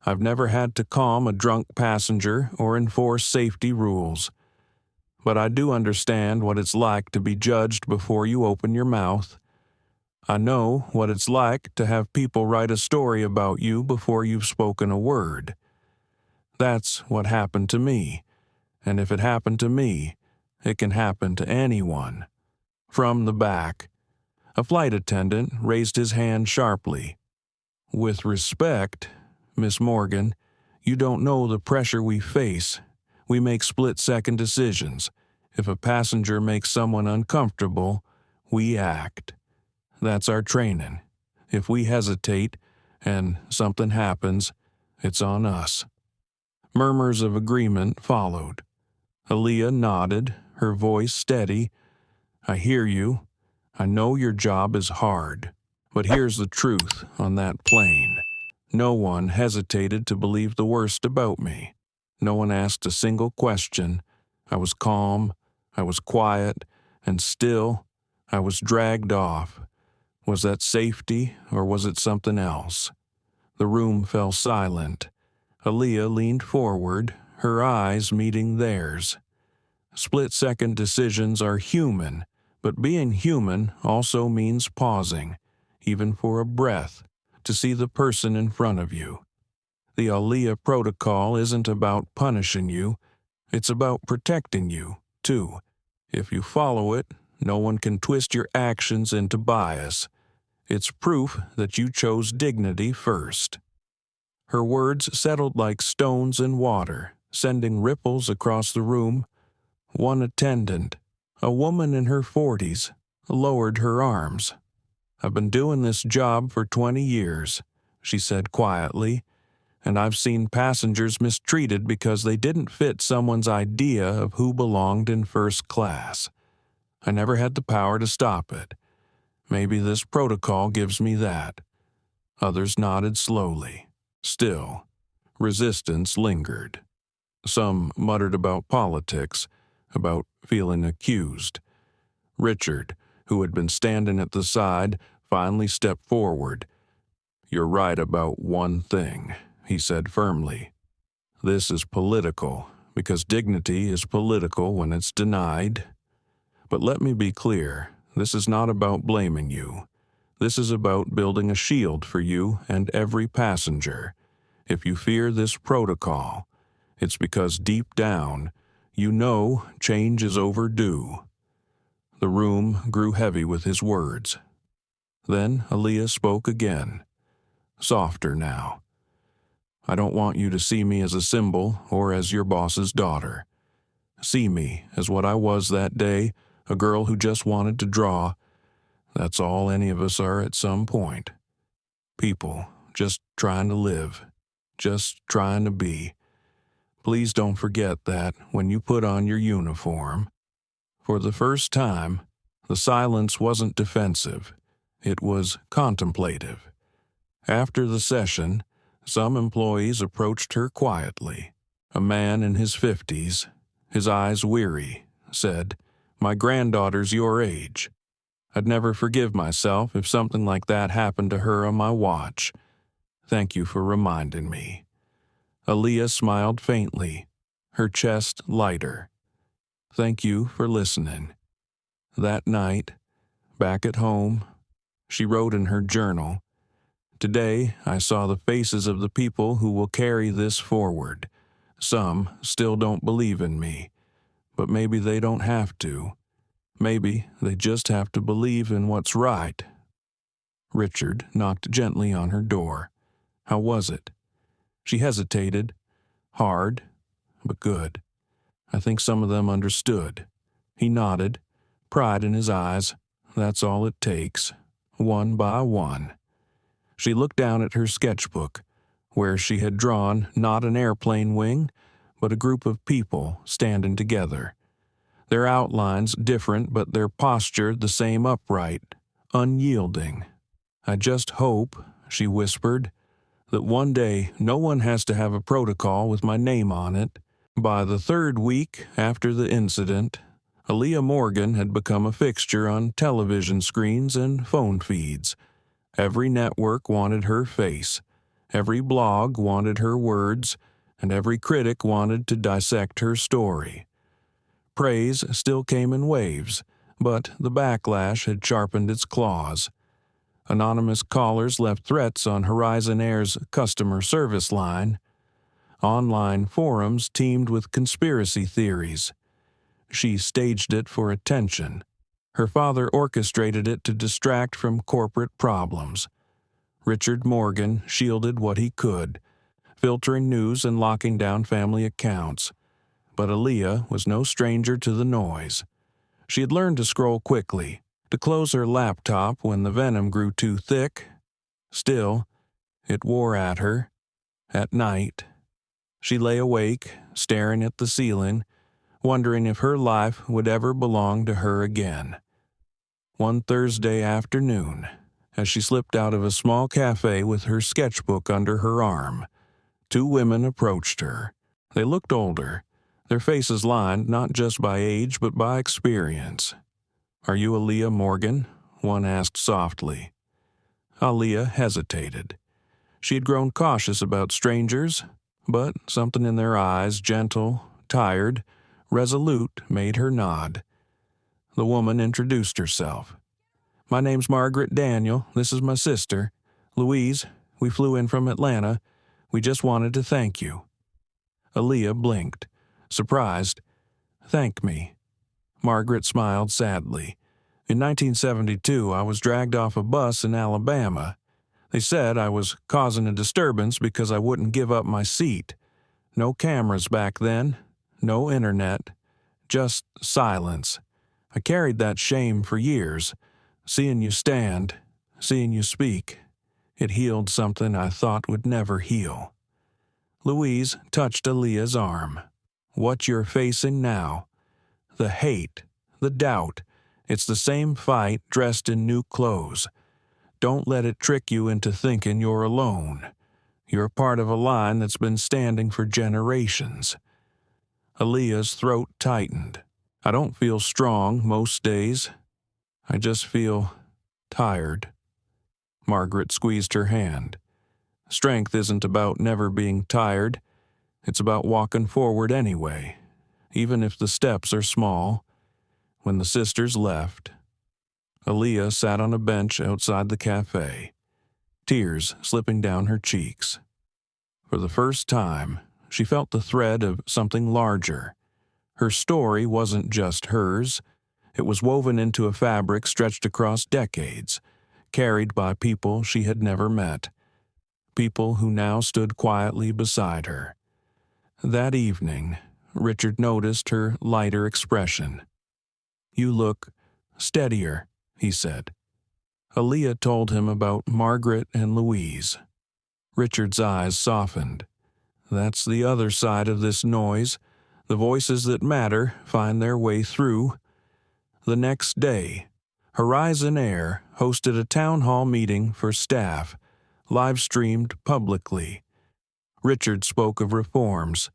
Speaker 1: I've never had to calm a drunk passenger or enforce safety rules. But I do understand what it's like to be judged before you open your mouth. I know what it's like to have people write a story about you before you've spoken a word. That's what happened to me, and if it happened to me, it can happen to anyone." From the back, a flight attendant raised his hand sharply. "With respect, Miss Morgan, you don't know the pressure we face. We make split-second decisions. If a passenger makes someone uncomfortable, we act. That's our training. If we hesitate and something happens, it's on us." Murmurs of agreement followed. Aaliyah nodded, her voice steady. "I hear you. I know your job is hard. But here's the truth on that plane. No one hesitated to believe the worst about me. No one asked a single question. I was calm, I was quiet, and still, I was dragged off. Was that safety, or was it something else?" The room fell silent. Aaliyah leaned forward, her eyes meeting theirs. Split-second decisions are human, but being human also means pausing, even for a breath, to see the person in front of you. The Aaliyah protocol isn't about punishing you, it's about protecting you, too. If you follow it, no one can twist your actions into bias. It's proof that you chose dignity first. Her words settled like stones in water, sending ripples across the room. One attendant, a woman in her 40s, lowered her arms. "I've been doing this job for 20 years, she said quietly, "and I've seen passengers mistreated because they didn't fit someone's idea of who belonged in first class. I never had the power to stop it. Maybe this protocol gives me that." Others nodded slowly. Still, resistance lingered. Some muttered about politics, about feeling accused. Richard, who had been standing at the side, finally stepped forward. "You're right about one thing," he said firmly. "This is political, because dignity is political when it's denied. But let me be clear, this is not about blaming you. This is about building a shield for you and every passenger. If you fear this protocol, it's because deep down, you know change is overdue." The room grew heavy with his words. Then Aaliyah spoke again, softer now. "I don't want you to see me as a symbol or as your boss's daughter. See me as what I was that day, a girl who just wanted to draw. That's all any of us are at some point. People just trying to live, just trying to be. Please don't forget that when you put on your uniform." For the first time, the silence wasn't defensive. It was contemplative. After the session, some employees approached her quietly. A man in his 50s, his eyes weary, said, "My granddaughter's your age. I'd never forgive myself if something like that happened to her on my watch. Thank you for reminding me." Aaliyah smiled faintly, her chest lighter. "Thank you for listening." That night, back at home, she wrote in her journal, "Today I saw the faces of the people who will carry this forward. Some still don't believe in me, but maybe they don't have to. Maybe they just have to believe in what's right." Richard knocked gently on her door. "How was it?" She hesitated. "Hard, but good. I think some of them understood." He nodded, pride in his eyes. "That's all it takes, one by one." She looked down at her sketchbook, where she had drawn not an airplane wing, but a group of people standing together. Their outlines different, but their posture the same, upright, unyielding. "I just hope," she whispered, "that one day no one has to have a protocol with my name on it." By the third week after the incident, Aaliyah Morgan had become a fixture on television screens and phone feeds. Every network wanted her face, every blog wanted her words, and every critic wanted to dissect her story. Praise still came in waves, but the backlash had sharpened its claws. Anonymous callers left threats on Horizon Air's customer service line. Online forums teemed with conspiracy theories. She staged it for attention. Her father orchestrated it to distract from corporate problems. Richard Morgan shielded what he could, filtering news and locking down family accounts. But Aaliyah was no stranger to the noise. She had learned to scroll quickly, to close her laptop when the venom grew too thick. Still, it wore at her. At night, she lay awake, staring at the ceiling, wondering if her life would ever belong to her again. One Thursday afternoon, as she slipped out of a small cafe with her sketchbook under her arm, two women approached her. They looked older, their faces lined not just by age but by experience. "Are you Aaliyah Morgan?" one asked softly. Aaliyah hesitated. She had grown cautious about strangers, but something in their eyes, gentle, tired, resolute, made her nod. The woman introduced herself. "My name's Margaret Daniel. This is my sister, Louise. We flew in from Atlanta. We just wanted to thank you." Aaliyah blinked, surprised. "Thank me." Margaret smiled sadly. "In 1972, I was dragged off a bus in Alabama. They said I was causing a disturbance because I wouldn't give up my seat. No cameras back then, no internet, just silence. I carried that shame for years. Seeing you stand, seeing you speak, it healed something I thought would never heal." Louise touched Aaliyah's arm. "What you're facing now, the hate, the doubt, it's the same fight dressed in new clothes. Don't let it trick you into thinking you're alone. You're part of a line that's been standing for generations." Aaliyah's throat tightened. "I don't feel strong most days. I just feel tired." Margaret squeezed her hand. "Strength isn't about never being tired. It's about walking forward anyway, even if the steps are small." When the sisters left, Aaliyah sat on a bench outside the cafe, tears slipping down her cheeks. For the first time, she felt the thread of something larger. Her story wasn't just hers. It was woven into a fabric stretched across decades, carried by people she had never met, people who now stood quietly beside her. That evening, Richard noticed her lighter expression. "You look steadier," he said. Aaliyah told him about Margaret and Louise. Richard's eyes softened. That's the other side of this noise. The voices that matter find their way through. The next day, Horizon Air hosted a town hall meeting for staff, live-streamed publicly. Richard spoke of reforms.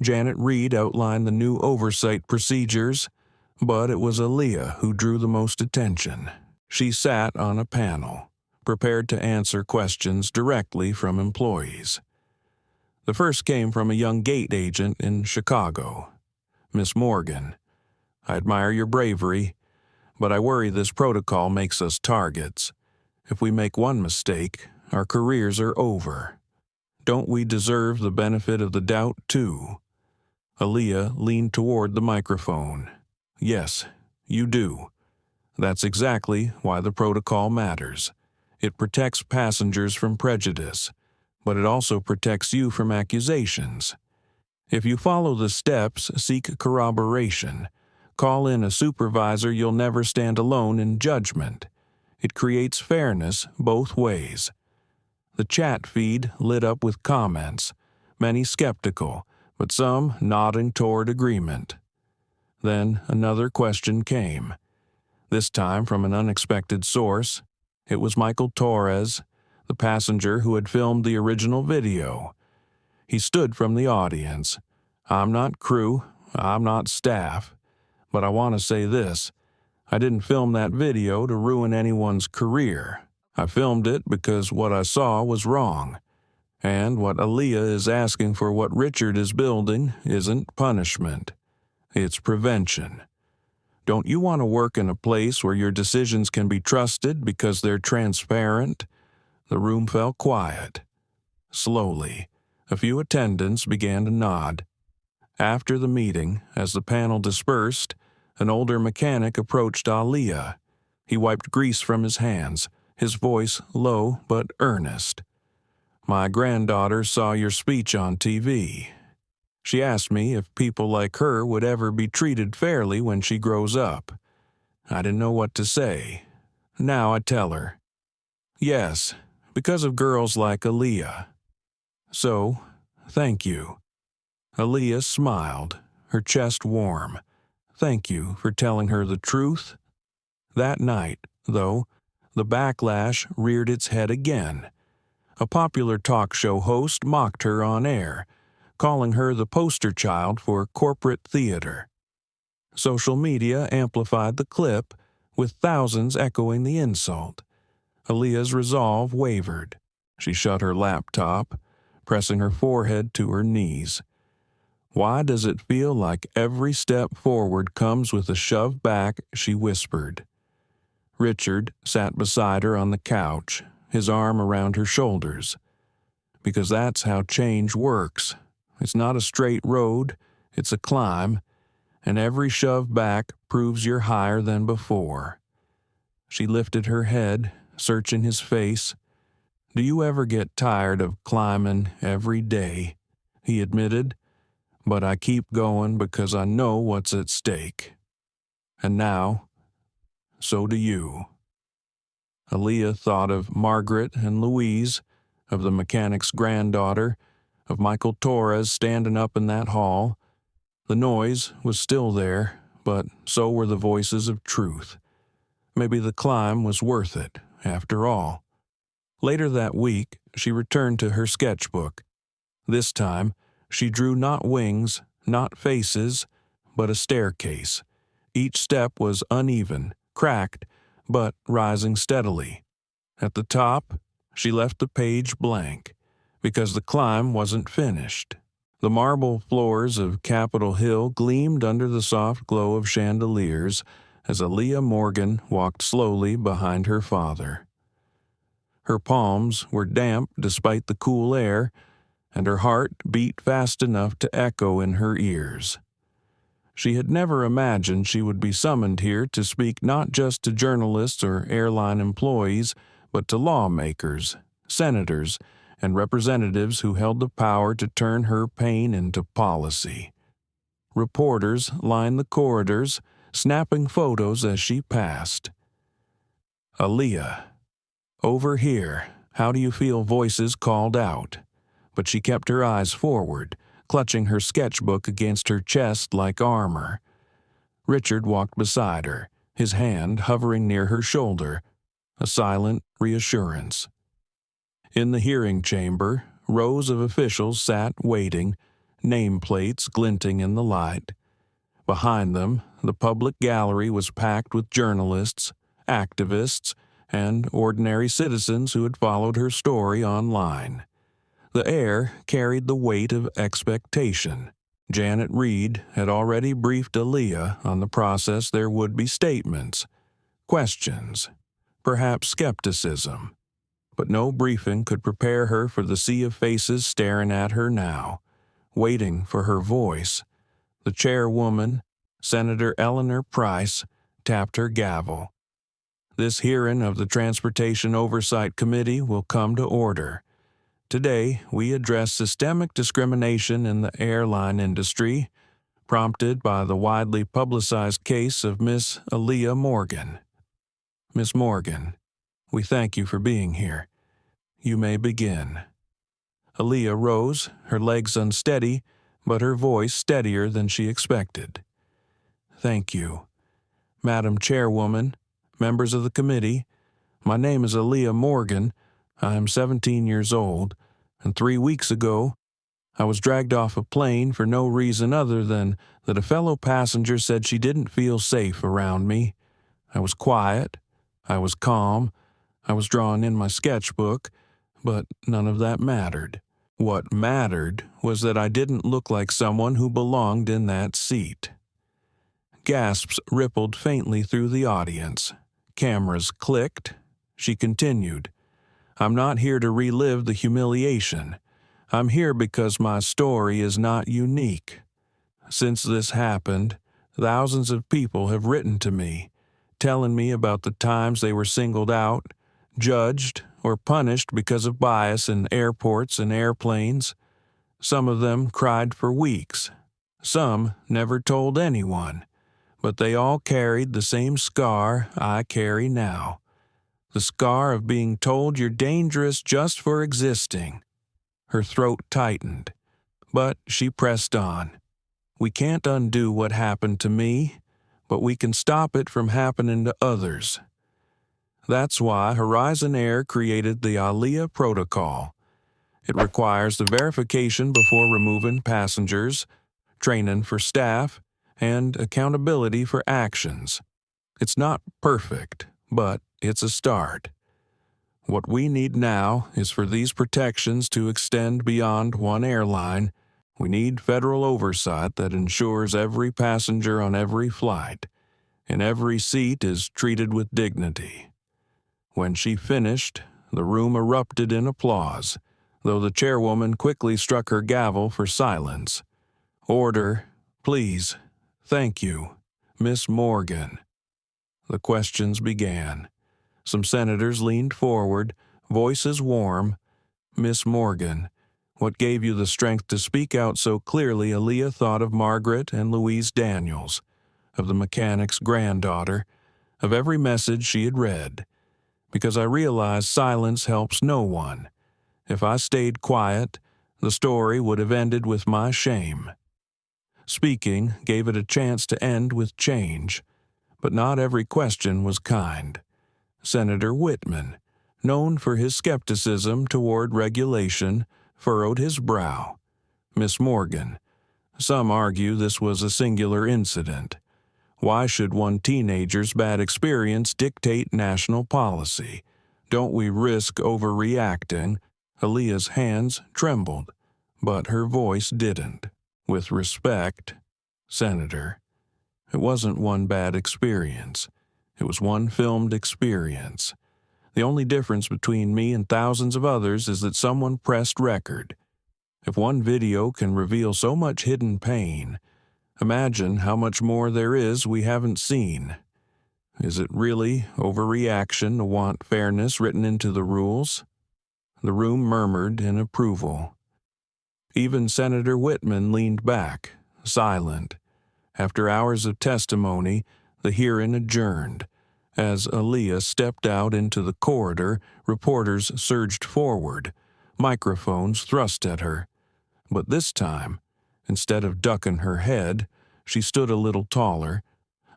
Speaker 1: Janet Reed outlined the new oversight procedures, but it was Aaliyah who drew the most attention. She sat on a panel, prepared to answer questions directly from employees. The first came from a young gate agent in Chicago. "Miss Morgan, I admire your bravery, but I worry this protocol makes us targets. If we make one mistake, our careers are over. Don't we deserve the benefit of the doubt, too?" Aaliyah leaned toward the microphone. "Yes, you do. That's exactly why the protocol matters. It protects passengers from prejudice, but it also protects you from accusations. If you follow the steps, seek corroboration, call in a supervisor, you'll never stand alone in judgment. It creates fairness both ways." The chat feed lit up with comments, many skeptical, but some nodding toward agreement. Then another question came, this time from an unexpected source. It was Michael Torres, the passenger who had filmed the original video. He stood from the audience. "I'm not crew, I'm not staff, but I want to say this. I didn't film that video to ruin anyone's career. I filmed it because what I saw was wrong. And what Aaliyah is asking for, what Richard is building, isn't punishment. It's prevention. Don't you want to work in a place where your decisions can be trusted because they're transparent?" The room fell quiet. Slowly, a few attendants began to nod. After the meeting, as the panel dispersed, an older mechanic approached Aaliyah. He wiped grease from his hands, his voice low but earnest. "My granddaughter saw your speech on TV. She asked me if people like her would ever be treated fairly when she grows up. I didn't know what to say. Now I tell her. Yes, because of girls like Aaliyah. So, thank you. Aaliyah smiled, her chest warm. Thank you for telling her the truth. That night, though, the backlash reared its head again. A popular talk show host mocked her on air, calling her the poster child for corporate theater. Social media amplified the clip, with thousands echoing the insult. Aaliyah's resolve wavered. She shut her laptop, pressing her forehead to her knees. Why does it feel like every step forward comes with a shove back? She whispered. Richard sat beside her on the couch, his arm around her shoulders. Because that's how change works. It's not a straight road, it's a climb, and every shove back proves you're higher than before. She lifted her head, searching his face. Do you ever get tired of climbing every day? He admitted. But I keep going because I know what's at stake. And now, so do you. Aaliyah thought of Margaret and Louise, of the mechanic's granddaughter, of Michael Torres standing up in that hall. The noise was still there, but so were the voices of truth. Maybe the climb was worth it, after all. Later that week, she returned to her sketchbook. This time, she drew not wings, not faces, but a staircase. Each step was uneven, cracked, but rising steadily. At the top, she left the page blank, because the climb wasn't finished. The marble floors of Capitol Hill gleamed under the soft glow of chandeliers as Aaliyah Morgan walked slowly behind her father. Her palms were damp despite the cool air, and her heart beat fast enough to echo in her ears. She had never imagined she would be summoned here to speak not just to journalists or airline employees, but to lawmakers, senators, and representatives who held the power to turn her pain into policy. Reporters lined the corridors, snapping photos as she passed. Aaliyah. Over here, how do you feel? Voices called out. But she kept her eyes forward, clutching her sketchbook against her chest like armor. Richard walked beside her, his hand hovering near her shoulder, a silent reassurance. In the hearing chamber, rows of officials sat waiting, nameplates glinting in the light. Behind them, the public gallery was packed with journalists, activists, and ordinary citizens who had followed her story online. The air carried the weight of expectation. Janet Reed had already briefed Aaliyah on the process. There would be statements, questions, perhaps skepticism. But no briefing could prepare her for the sea of faces staring at her now, waiting for her voice. The chairwoman, Senator Eleanor Price, tapped her gavel. This hearing of the Transportation Oversight Committee will come to order. Today, we address systemic discrimination in the airline industry, prompted by the widely publicized case of Miss Aaliyah Morgan. Miss Morgan, we thank you for being here. You may begin. Aaliyah rose, her legs unsteady, but her voice steadier than she expected. Thank you. Madam Chairwoman, members of the committee, my name is Aaliyah Morgan. I am 17 years old, and 3 weeks ago, I was dragged off a plane for no reason other than that a fellow passenger said she didn't feel safe around me. I was quiet, I was calm, I was drawing in my sketchbook, but none of that mattered. What mattered was that I didn't look like someone who belonged in that seat. Gasps rippled faintly through the audience. Cameras clicked. She continued, I'm not here to relive the humiliation. I'm here because my story is not unique. Since this happened, thousands of people have written to me, telling me about the times they were singled out, judged, or punished because of bias in airports and airplanes. Some of them cried for weeks. Some never told anyone, but they all carried the same scar I carry now. The scar of being told you're dangerous just for existing. Her throat tightened, but she pressed on. We can't undo what happened to me, but we can stop it from happening to others. That's why Horizon Air created the Aaliyah Protocol. It requires the verification before removing passengers, training for staff, and accountability for actions. It's not perfect, but it's a start. What we need now is for these protections to extend beyond one airline. We need federal oversight that ensures every passenger on every flight and every seat is treated with dignity. When she finished, the room erupted in applause, though the chairwoman quickly struck her gavel for silence. Order, please. Thank you, Miss Morgan. The questions began. Some senators leaned forward, voices warm. Miss Morgan, what gave you the strength to speak out so clearly? Aaliyah thought of Margaret and Louise Daniels, of the mechanic's granddaughter, of every message she had read. Because I realized silence helps no one. If I stayed quiet, the story would have ended with my shame. Speaking gave it a chance to end with change, but not every question was kind. Senator Whitman, known for his skepticism toward regulation, furrowed his brow. Miss Morgan, some argue this was a singular incident. Why should one teenager's bad experience dictate national policy? Don't we risk overreacting? Aaliyah's hands trembled, but her voice didn't. With respect, Senator, it wasn't one bad experience. It was one filmed experience. The only difference between me and thousands of others is that someone pressed record. If one video can reveal so much hidden pain, imagine how much more there is we haven't seen. Is it really overreaction to want fairness written into the rules? The room murmured in approval. Even Senator Whitman leaned back, silent. After hours of testimony, the hearing adjourned. As Aaliyah stepped out into the corridor, reporters surged forward, microphones thrust at her. But this time, instead of ducking her head, she stood a little taller.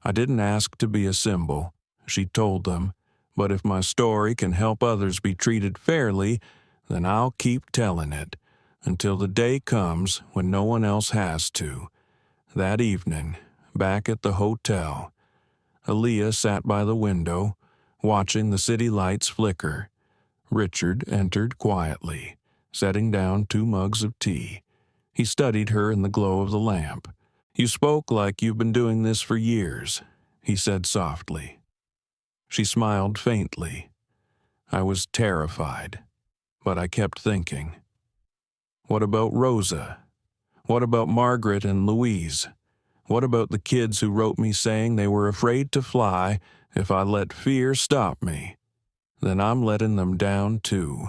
Speaker 1: I didn't ask to be a symbol, she told them, but if my story can help others be treated fairly, then I'll keep telling it, until the day comes when no one else has to. That evening, back at the hotel, Aaliyah sat by the window, watching the city lights flicker. Richard entered quietly, setting down 2 mugs of tea. He studied her in the glow of the lamp. "You spoke like you've been doing this for years," he said softly. She smiled faintly. I was terrified, but I kept thinking. What about Rosa? What about Margaret and Louise? What about the kids who wrote me saying they were afraid to fly if I let fear stop me? Then I'm letting them down too.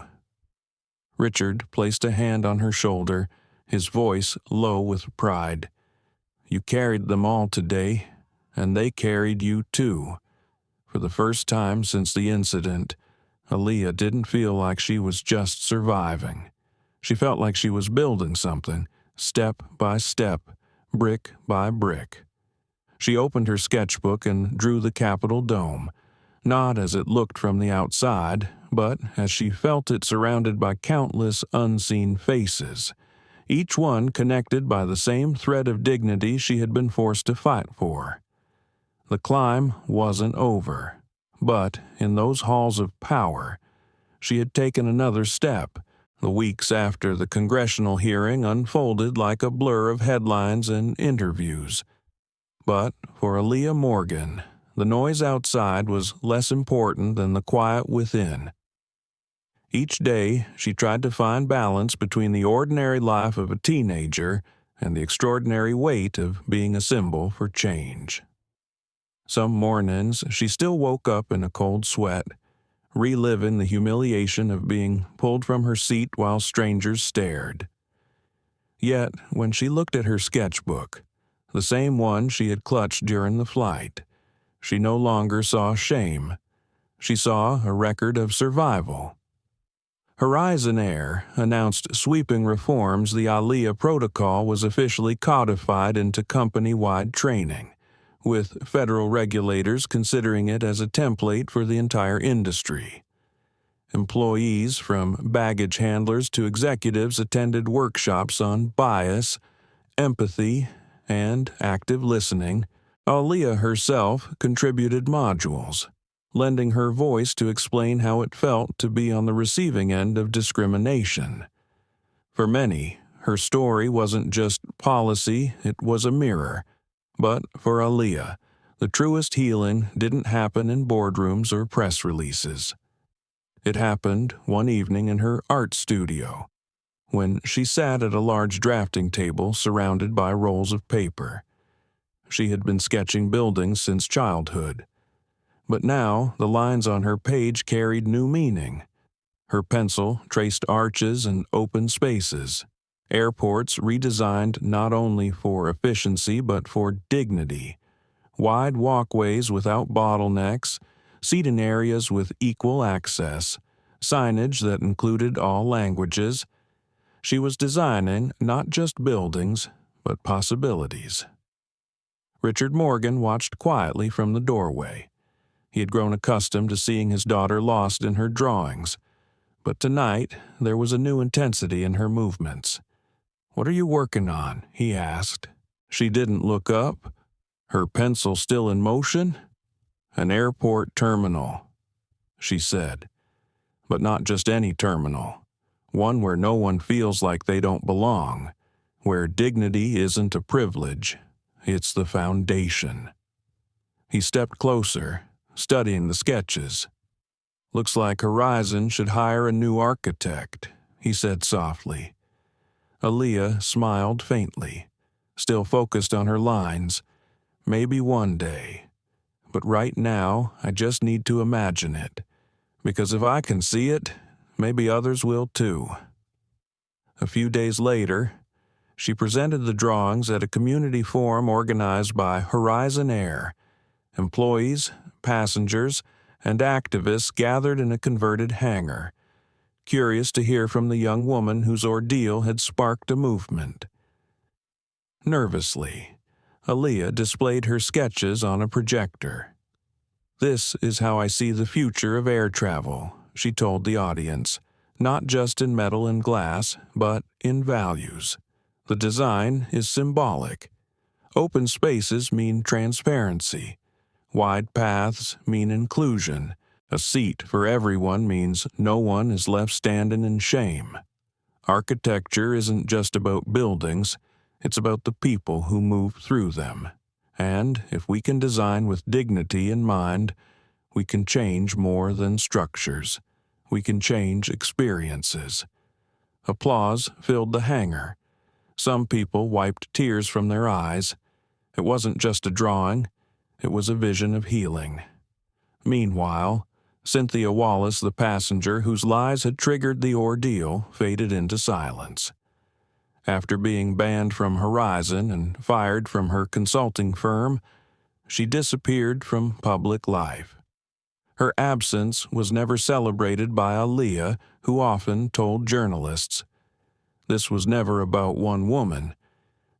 Speaker 1: Richard placed a hand on her shoulder, his voice low with pride. You carried them all today, and they carried you too. For the first time since the incident, Aaliyah didn't feel like she was just surviving. She felt like she was building something, step by step, brick by brick. She opened her sketchbook and drew the Capitol dome, not as it looked from the outside, but as she felt it surrounded by countless unseen faces, each one connected by the same thread of dignity she had been forced to fight for. The climb wasn't over, but in those halls of power, she had taken another step. The weeks after the congressional hearing unfolded like a blur of headlines and interviews. But for Aaliyah Morgan, the noise outside was less important than the quiet within. Each day, she tried to find balance between the ordinary life of a teenager and the extraordinary weight of being a symbol for change. Some mornings, she still woke up in a cold sweat, reliving the humiliation of being pulled from her seat while strangers stared. Yet, when she looked at her sketchbook, the same one she had clutched during the flight, she no longer saw shame. She saw a record of survival. Horizon Air announced sweeping reforms. The Aaliyah Protocol was officially codified into company-wide training, with federal regulators considering it as a template for the entire industry. Employees, from baggage handlers to executives, attended workshops on bias, empathy, and active listening. Aaliyah herself contributed modules, lending her voice to explain how it felt to be on the receiving end of discrimination. For many, her story wasn't just policy, it was a mirror. But for Aaliyah, the truest healing didn't happen in boardrooms or press releases. It happened one evening in her art studio, when she sat at a large drafting table surrounded by rolls of paper. She had been sketching buildings since childhood. But now the lines on her page carried new meaning. Her pencil traced arches and open spaces, airports redesigned not only for efficiency but for dignity, wide walkways without bottlenecks, seating areas with equal access, signage that included all languages. She was designing not just buildings, but possibilities. Richard Morgan watched quietly from the doorway. He had grown accustomed to seeing his daughter lost in her drawings, but tonight there was a new intensity in her movements. "What are you working on?" he asked. She didn't look up, her pencil still in motion. "An airport terminal," she said. "But not just any terminal. One where no one feels like they don't belong, where dignity isn't a privilege, it's the foundation." He stepped closer, studying the sketches. "Looks like Horizon should hire a new architect," he said softly. Aaliyah smiled faintly, still focused on her lines. "Maybe one day. But right now, I just need to imagine it. Because if I can see it, maybe others will too." A few days later, she presented the drawings at a community forum organized by Horizon Air. Employees, passengers, and activists gathered in a converted hangar, curious to hear from the young woman whose ordeal had sparked a movement. Nervously, Aaliyah displayed her sketches on a projector. "This is how I see the future of air travel," she told the audience, "not just in metal and glass, but in values. The design is symbolic. Open spaces mean transparency. Wide paths mean inclusion. A seat for everyone means no one is left standing in shame. Architecture isn't just about buildings, it's about the people who move through them. And if we can design with dignity in mind, we can change more than structures. We can change experiences." Applause filled the hangar. Some people wiped tears from their eyes. It wasn't just a drawing, it was a vision of healing. Meanwhile, Cynthia Wallace, the passenger whose lies had triggered the ordeal, faded into silence. After being banned from Horizon and fired from her consulting firm, she disappeared from public life. Her absence was never celebrated by Aaliyah, who often told journalists, "This was never about one woman.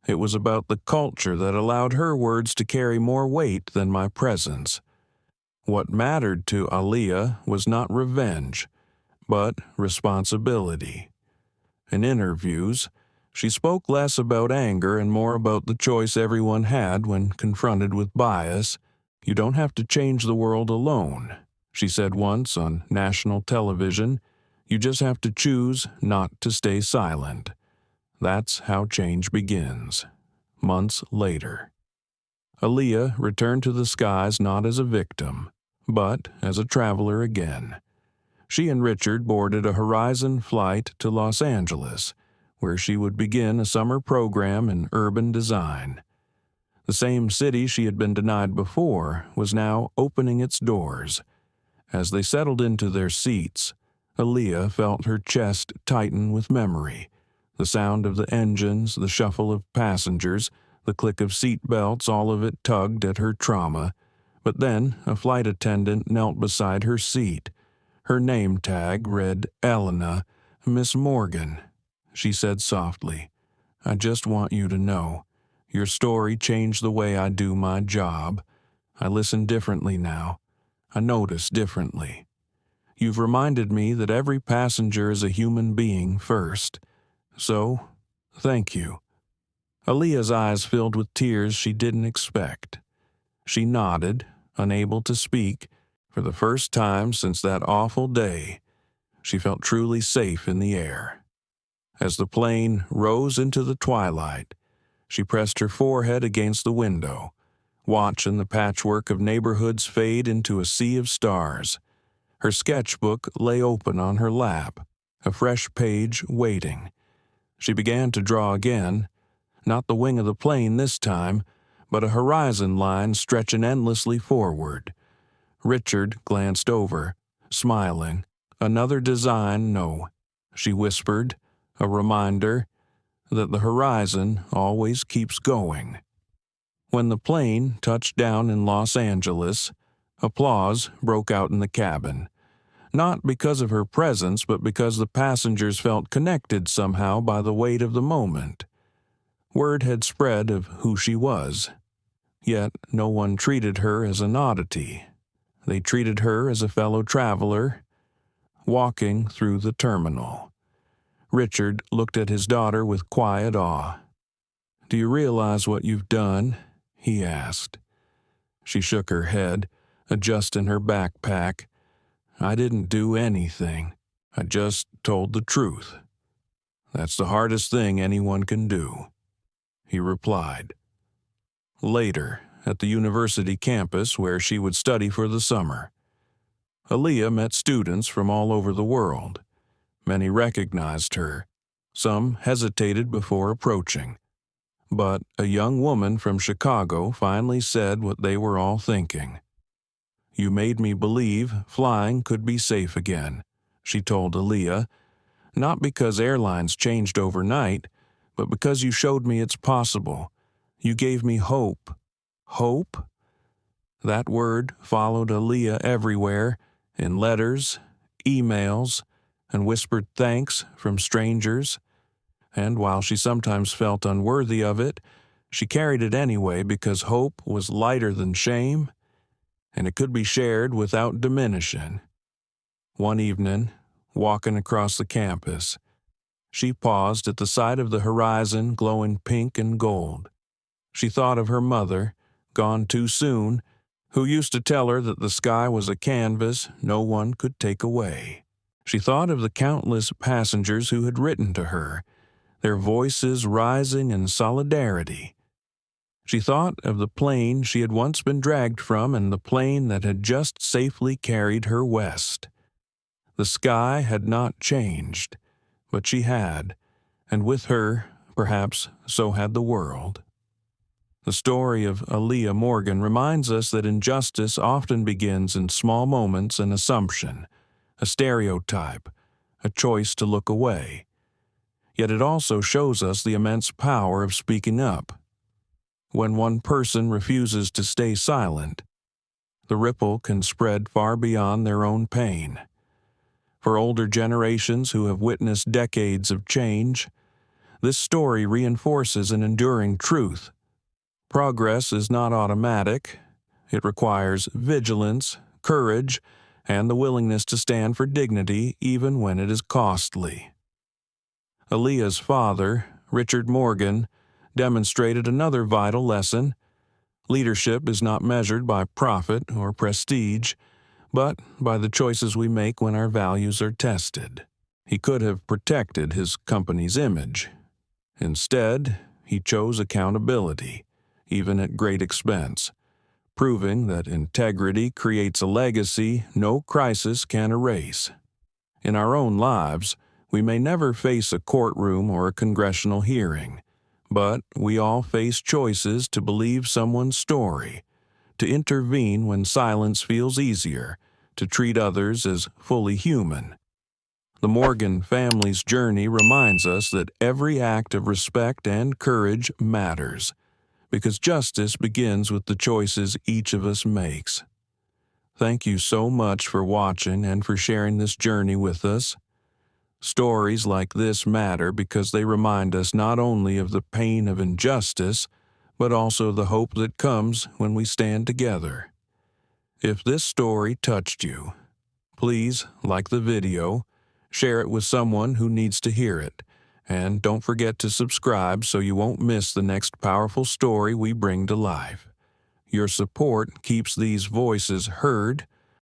Speaker 1: It was about the culture that allowed her words to carry more weight than my presence." What mattered to Aaliyah was not revenge, but responsibility. In interviews, she spoke less about anger and more about the choice everyone had when confronted with bias. "You don't have to change the world alone," she said once on national television. "You just have to choose not to stay silent." That's how change begins. Months later, Aaliyah returned to the skies not as a victim, but as a traveler again. She and Richard boarded a Horizon flight to Los Angeles, where she would begin a summer program in urban design. The same city she had been denied before was now opening its doors. As they settled into their seats, Aaliyah felt her chest tighten with memory, The sound of the engines, the shuffle of passengers, the click of seat belts, all of it tugged at her trauma. But then a flight attendant knelt beside her seat. Her name tag read Elena, Miss Morgan. She said softly, "I just want you to know, your story changed the way I do my job. I listen differently now. I notice differently. You've reminded me that every passenger is a human being first. So, thank you." Aaliyah's eyes filled with tears she didn't expect. She nodded, unable to speak. For the first time since that awful day, she felt truly safe in the air. As the plane rose into the twilight, she pressed her forehead against the window, watching the patchwork of neighborhoods fade into a sea of stars. Her sketchbook lay open on her lap, a fresh page waiting. She began to draw again, not the wing of the plane this time, but a horizon line stretching endlessly forward. Richard glanced over, smiling. "Another design, no," she whispered, a reminder that the horizon always keeps going. When the plane touched down in Los Angeles, applause broke out in the cabin. Not because of her presence, but because the passengers felt connected somehow by the weight of the moment. Word had spread of who she was. Yet no one treated her as an oddity. They treated her as a fellow traveler, walking through the terminal. Richard looked at his daughter with quiet awe. "Do you realize what you've done?" he asked. She shook her head, adjusting her backpack. "I didn't do anything. I just told the truth. That's the hardest thing anyone can do," he replied. Later, at the university campus where she would study for the summer, Aaliyah met students from all over the world. Many recognized her. Some hesitated before approaching. But a young woman from Chicago finally said what they were all thinking. "You made me believe flying could be safe again," she told Aaliyah, "not because airlines changed overnight, but because you showed me it's possible. You gave me hope." Hope? That word followed Aaliyah everywhere, in letters, emails, and whispered thanks from strangers. And while she sometimes felt unworthy of it, she carried it anyway because hope was lighter than shame, and it could be shared without diminishing. One evening, walking across the campus, she paused at the sight of the horizon glowing pink and gold. She thought of her mother, gone too soon, who used to tell her that the sky was a canvas no one could take away. She thought of the countless passengers who had written to her, their voices rising in solidarity. She thought of the plane she had once been dragged from and the plane that had just safely carried her west. The sky had not changed, but she had, and with her, perhaps, so had the world. The story of Aaliyah Morgan reminds us that injustice often begins in small moments, an assumption, a stereotype, a choice to look away. Yet it also shows us the immense power of speaking up. When one person refuses to stay silent, the ripple can spread far beyond their own pain. For older generations who have witnessed decades of change, this story reinforces an enduring truth. Progress is not automatic. It requires vigilance, courage, and the willingness to stand for dignity even when it is costly. Aaliyah's father, Richard Morgan, demonstrated another vital lesson. Leadership is not measured by profit or prestige, but by the choices we make when our values are tested. He could have protected his company's image. Instead, he chose accountability, even at great expense, proving that integrity creates a legacy no crisis can erase. In our own lives, we may never face a courtroom or a congressional hearing, but we all face choices to believe someone's story, to intervene when silence feels easier, to treat others as fully human. The Morgan family's journey reminds us that every act of respect and courage matters, because justice begins with the choices each of us makes. Thank you so much for watching and for sharing this journey with us. Stories like this matter because they remind us not only of the pain of injustice, but also the hope that comes when we stand together. If this story touched you, please like the video, share it with someone who needs to hear it, and don't forget to subscribe so you won't miss the next powerful story we bring to life. Your support keeps these voices heard